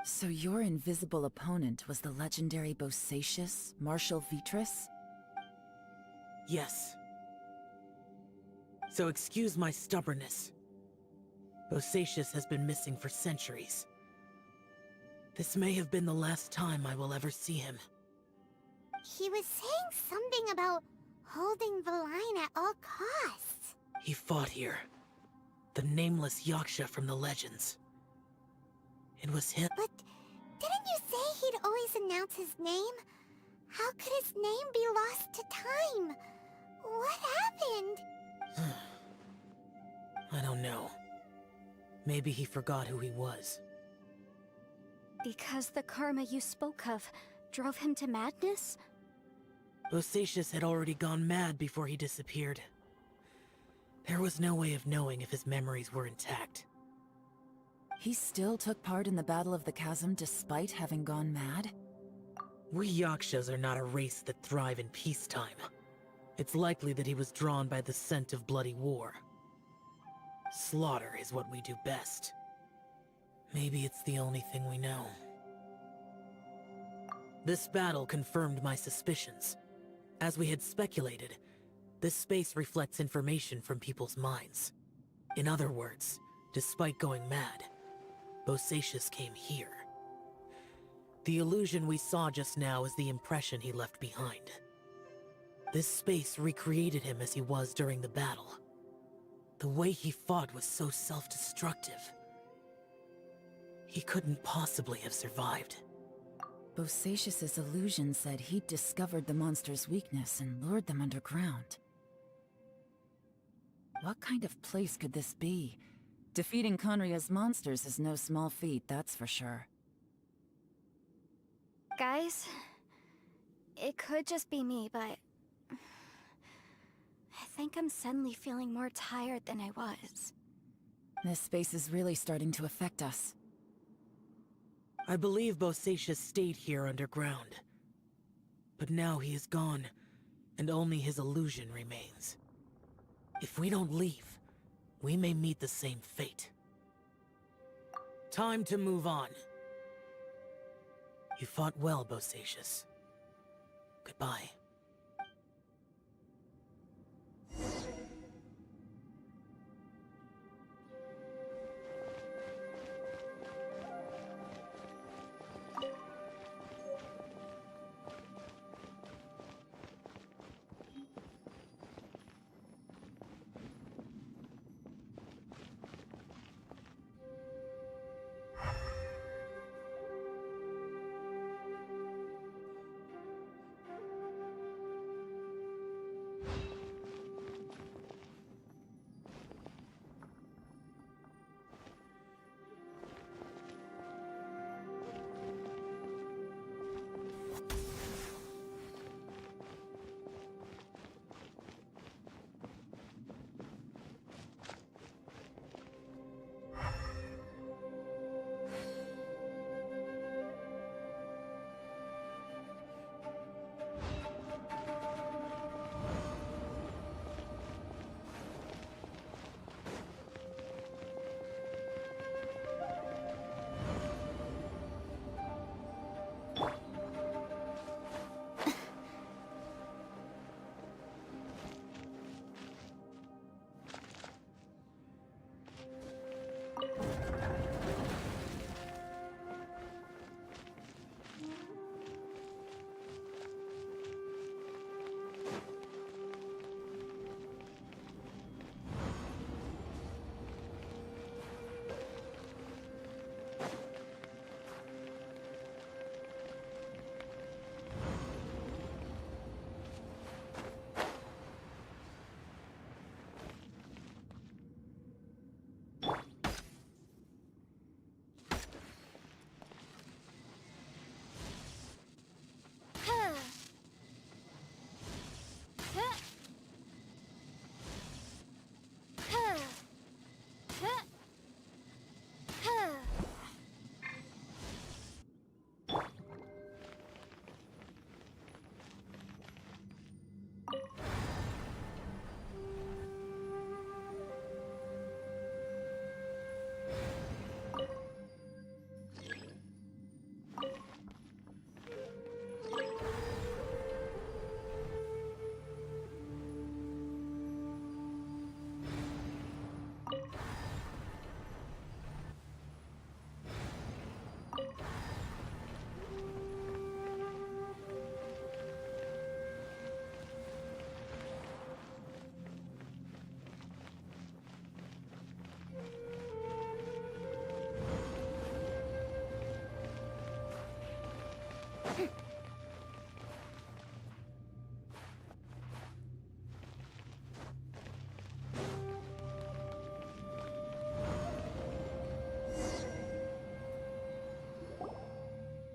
So your invisible opponent was the legendary Bosacius, Marshal Vitris? Yes. So excuse my stubbornness. Bosacius has been missing for centuries. This may have been the last time I will ever see him. He was saying something about holding the line at all costs. He fought here. The nameless Yaksha from the legends. It was him. But didn't you say he'd always announce his name? How could his name be lost to time? What happened? I don't know. Maybe he forgot who he was. Because the karma you spoke of drove him to madness? Bosacius had already gone mad before he disappeared. There was no way of knowing if his memories were intact. He still took part in the Battle of the Chasm despite having gone mad? We Yakshas are not a race that thrive in peacetime. It's likely that he was drawn by the scent of bloody war. Slaughter is what we do best. Maybe it's the only thing we know. This battle confirmed my suspicions. As we had speculated, this space reflects information from people's minds. In other words, despite going mad, Bosacius came here. The illusion we saw just now is the impression he left behind. This space recreated him as he was during the battle. The way he fought was so self-destructive. He couldn't possibly have survived. Bosacius's illusion said he'd discovered the monster's weakness and lured them underground. What kind of place could this be? Defeating Conria's monsters is no small feat, that's for sure. Guys, it could just be me, but I think I'm suddenly feeling more tired than I was. This space is really starting to affect us. I believe Bosacius stayed here underground. But now he is gone, and only his illusion remains. If we don't leave, we may meet the same fate. Time to move on. You fought well, Bosacius. Goodbye.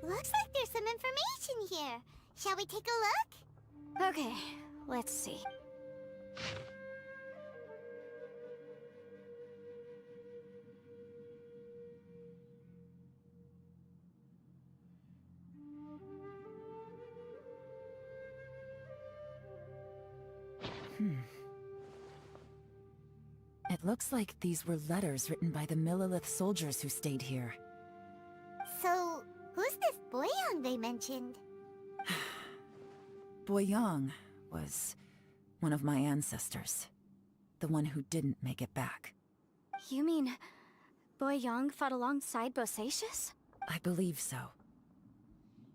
Looks like there's some information here. Shall we take a look? Okay, let's see. It looks like these were letters written by the Millelith soldiers who stayed here. So, who's this Boyang they mentioned? Boyang was one of my ancestors. The one who didn't make it back. You mean Boyang fought alongside Bosacius? I believe so.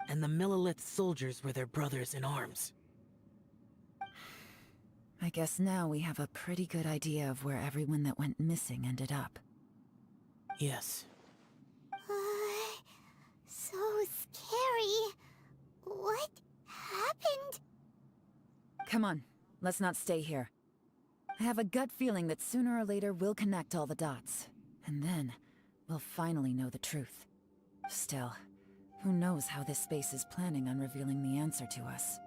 And the Millelith soldiers were their brothers in arms. I guess now we have a pretty good idea of where everyone that went missing ended up. Yes. So scary. What happened? Come on, let's not stay here. I have a gut feeling that sooner or later we'll connect all the dots. And then, we'll finally know the truth. Still, who knows how this space is planning on revealing the answer to us.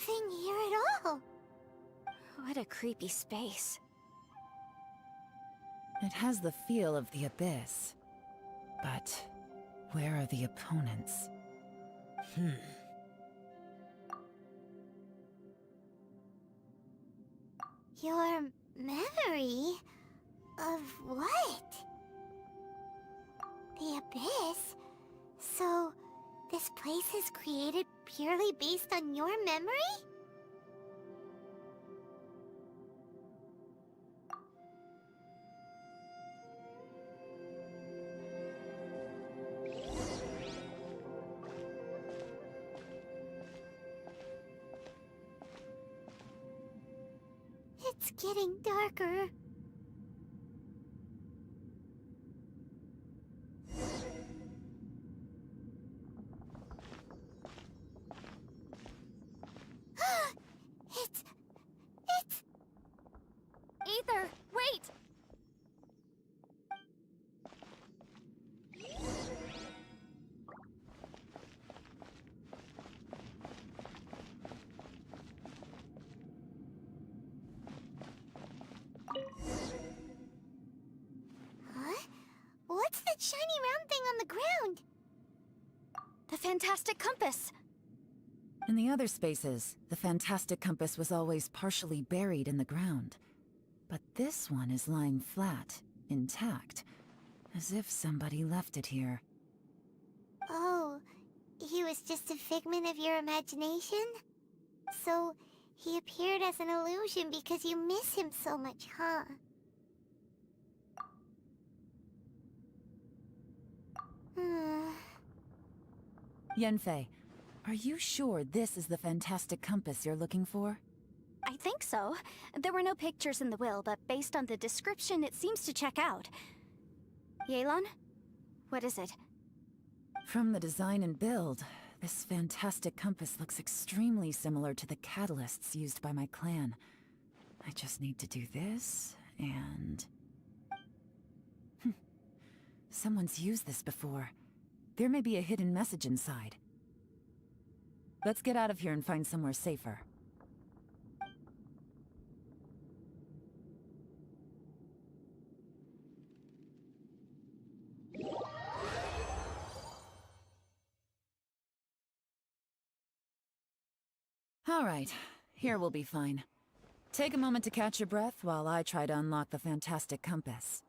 nothing here at all. What a creepy space. It has the feel of the Abyss. But where are the opponents? Your memory of what? The Abyss? So, this place is created purely based on your memory? It's getting darker. It's... Ether, wait! Huh? What's that shiny round thing on the ground? The fantastic compass! In the other spaces, the fantastic compass was always partially buried in the ground. But this one is lying flat, intact, as if somebody left it here. Oh, he was just a figment of your imagination? So, he appeared as an illusion because you miss him so much, huh? Yanfei, are you sure this is the fantastic compass you're looking for? I think so. There were no pictures in the will, but based on the description, it seems to check out. Yelan? What is it? From the design and build, this fantastic compass looks extremely similar to the catalysts used by my clan. I just need to do this, and... Someone's used this before. There may be a hidden message inside. Let's get out of here and find somewhere safer. All right, here we'll be fine. Take a moment to catch your breath while I try to unlock the fantastic compass.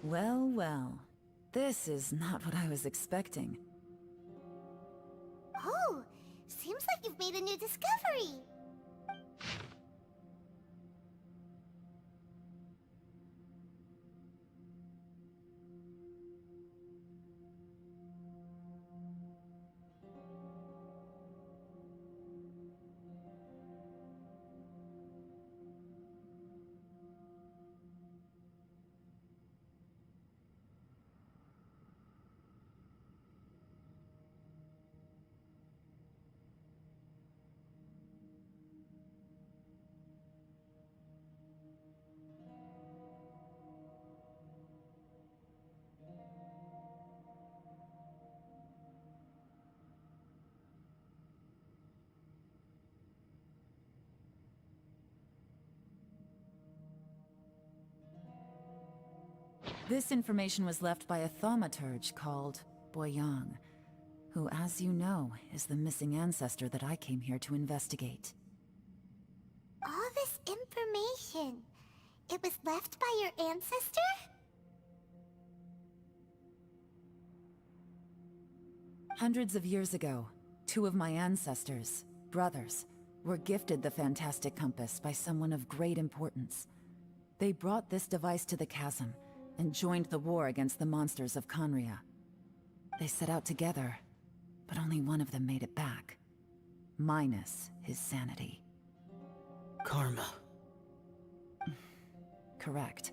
Well, well. This is not what I was expecting. Oh, seems like you've made a new discovery. This information was left by a thaumaturge called Boyang, who, as you know, is the missing ancestor that I came here to investigate. All this information, it was left by your ancestor? Hundreds of years ago, two of my ancestors, brothers, were gifted the fantastic compass by someone of great importance. They brought this device to the chasm and joined the war against the monsters of Conria. They set out together, but only one of them made it back. Minus his sanity. Karma. Correct.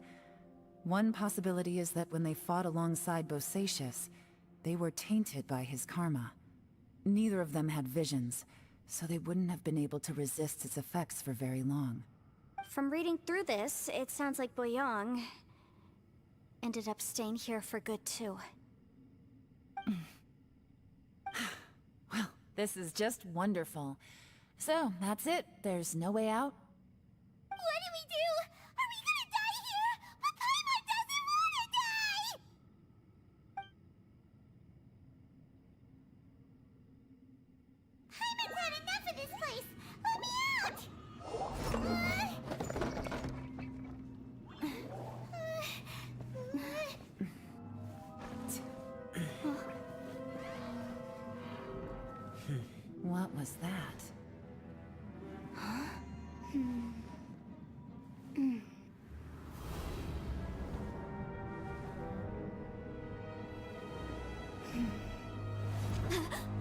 One possibility is that when they fought alongside Bosacius, they were tainted by his karma. Neither of them had visions, so they wouldn't have been able to resist its effects for very long. From reading through this, it sounds like Boyang ended up staying here for good too. Well, this is just wonderful. So, that's it. There's no way out? What do we do? Are we gonna die here? But Paimon doesn't wanna die! Paimon's had enough of this place! Let me out! What was that?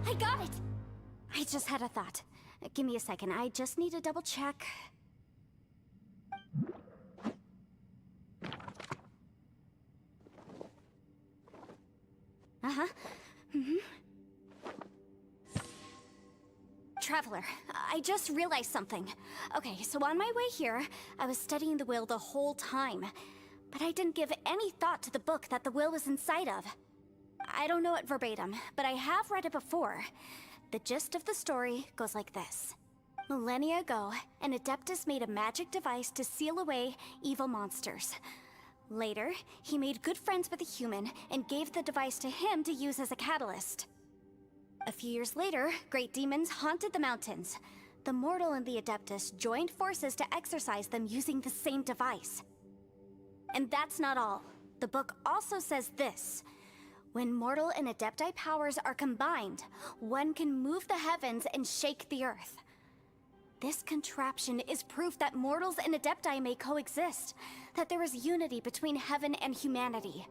I got it! I just had a thought. Give me a second, I just need to double check. Uh-huh. Traveler, I just realized something. Okay, so on my way here, I was studying the will the whole time. But I didn't give any thought to the book that the will was inside of. I don't know it verbatim, but I have read it before. The gist of the story goes like this. Millennia ago, an Adeptus made a magic device to seal away evil monsters. Later, he made good friends with a human and gave the device to him to use as a catalyst. A few years later, great demons haunted the mountains. The mortal and the Adeptus joined forces to exorcise them using the same device. And that's not all. The book also says this. When mortal and Adepti powers are combined, one can move the heavens and shake the earth. This contraption is proof that mortals and Adepti may coexist, that there is unity between heaven and humanity.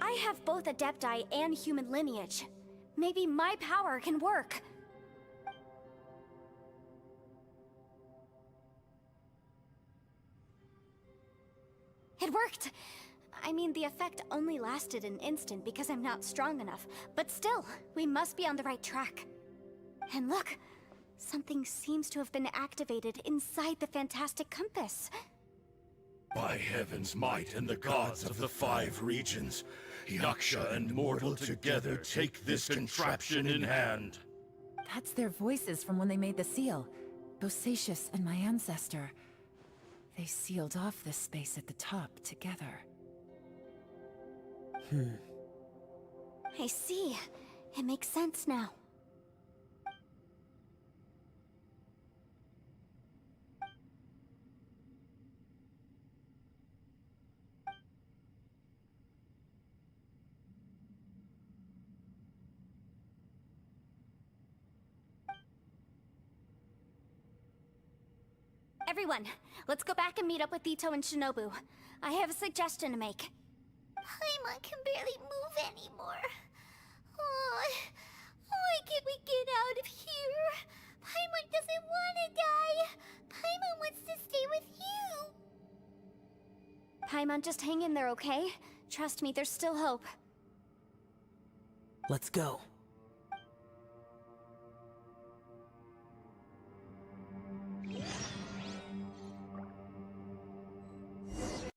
I have both Adepti and human lineage. Maybe my power can work. It worked! I mean, the effect only lasted an instant because I'm not strong enough, but still, we must be on the right track. And look, something seems to have been activated inside the fantastic compass. By heaven's might and the gods of the 5 regions, Yaksha and mortal together take this contraption in hand. That's their voices from when they made the seal. Bosacius and my ancestor. They sealed off this space at the top together. I see. It makes sense now. Everyone, let's go back and meet up with Ito and Shinobu. I have a suggestion to make. Paimon can barely move anymore. Oh, why can't we get out of here? Paimon doesn't want to die. Paimon wants to stay with you. Paimon, just hang in there, okay? Trust me, there's still hope. Let's go. Yeah.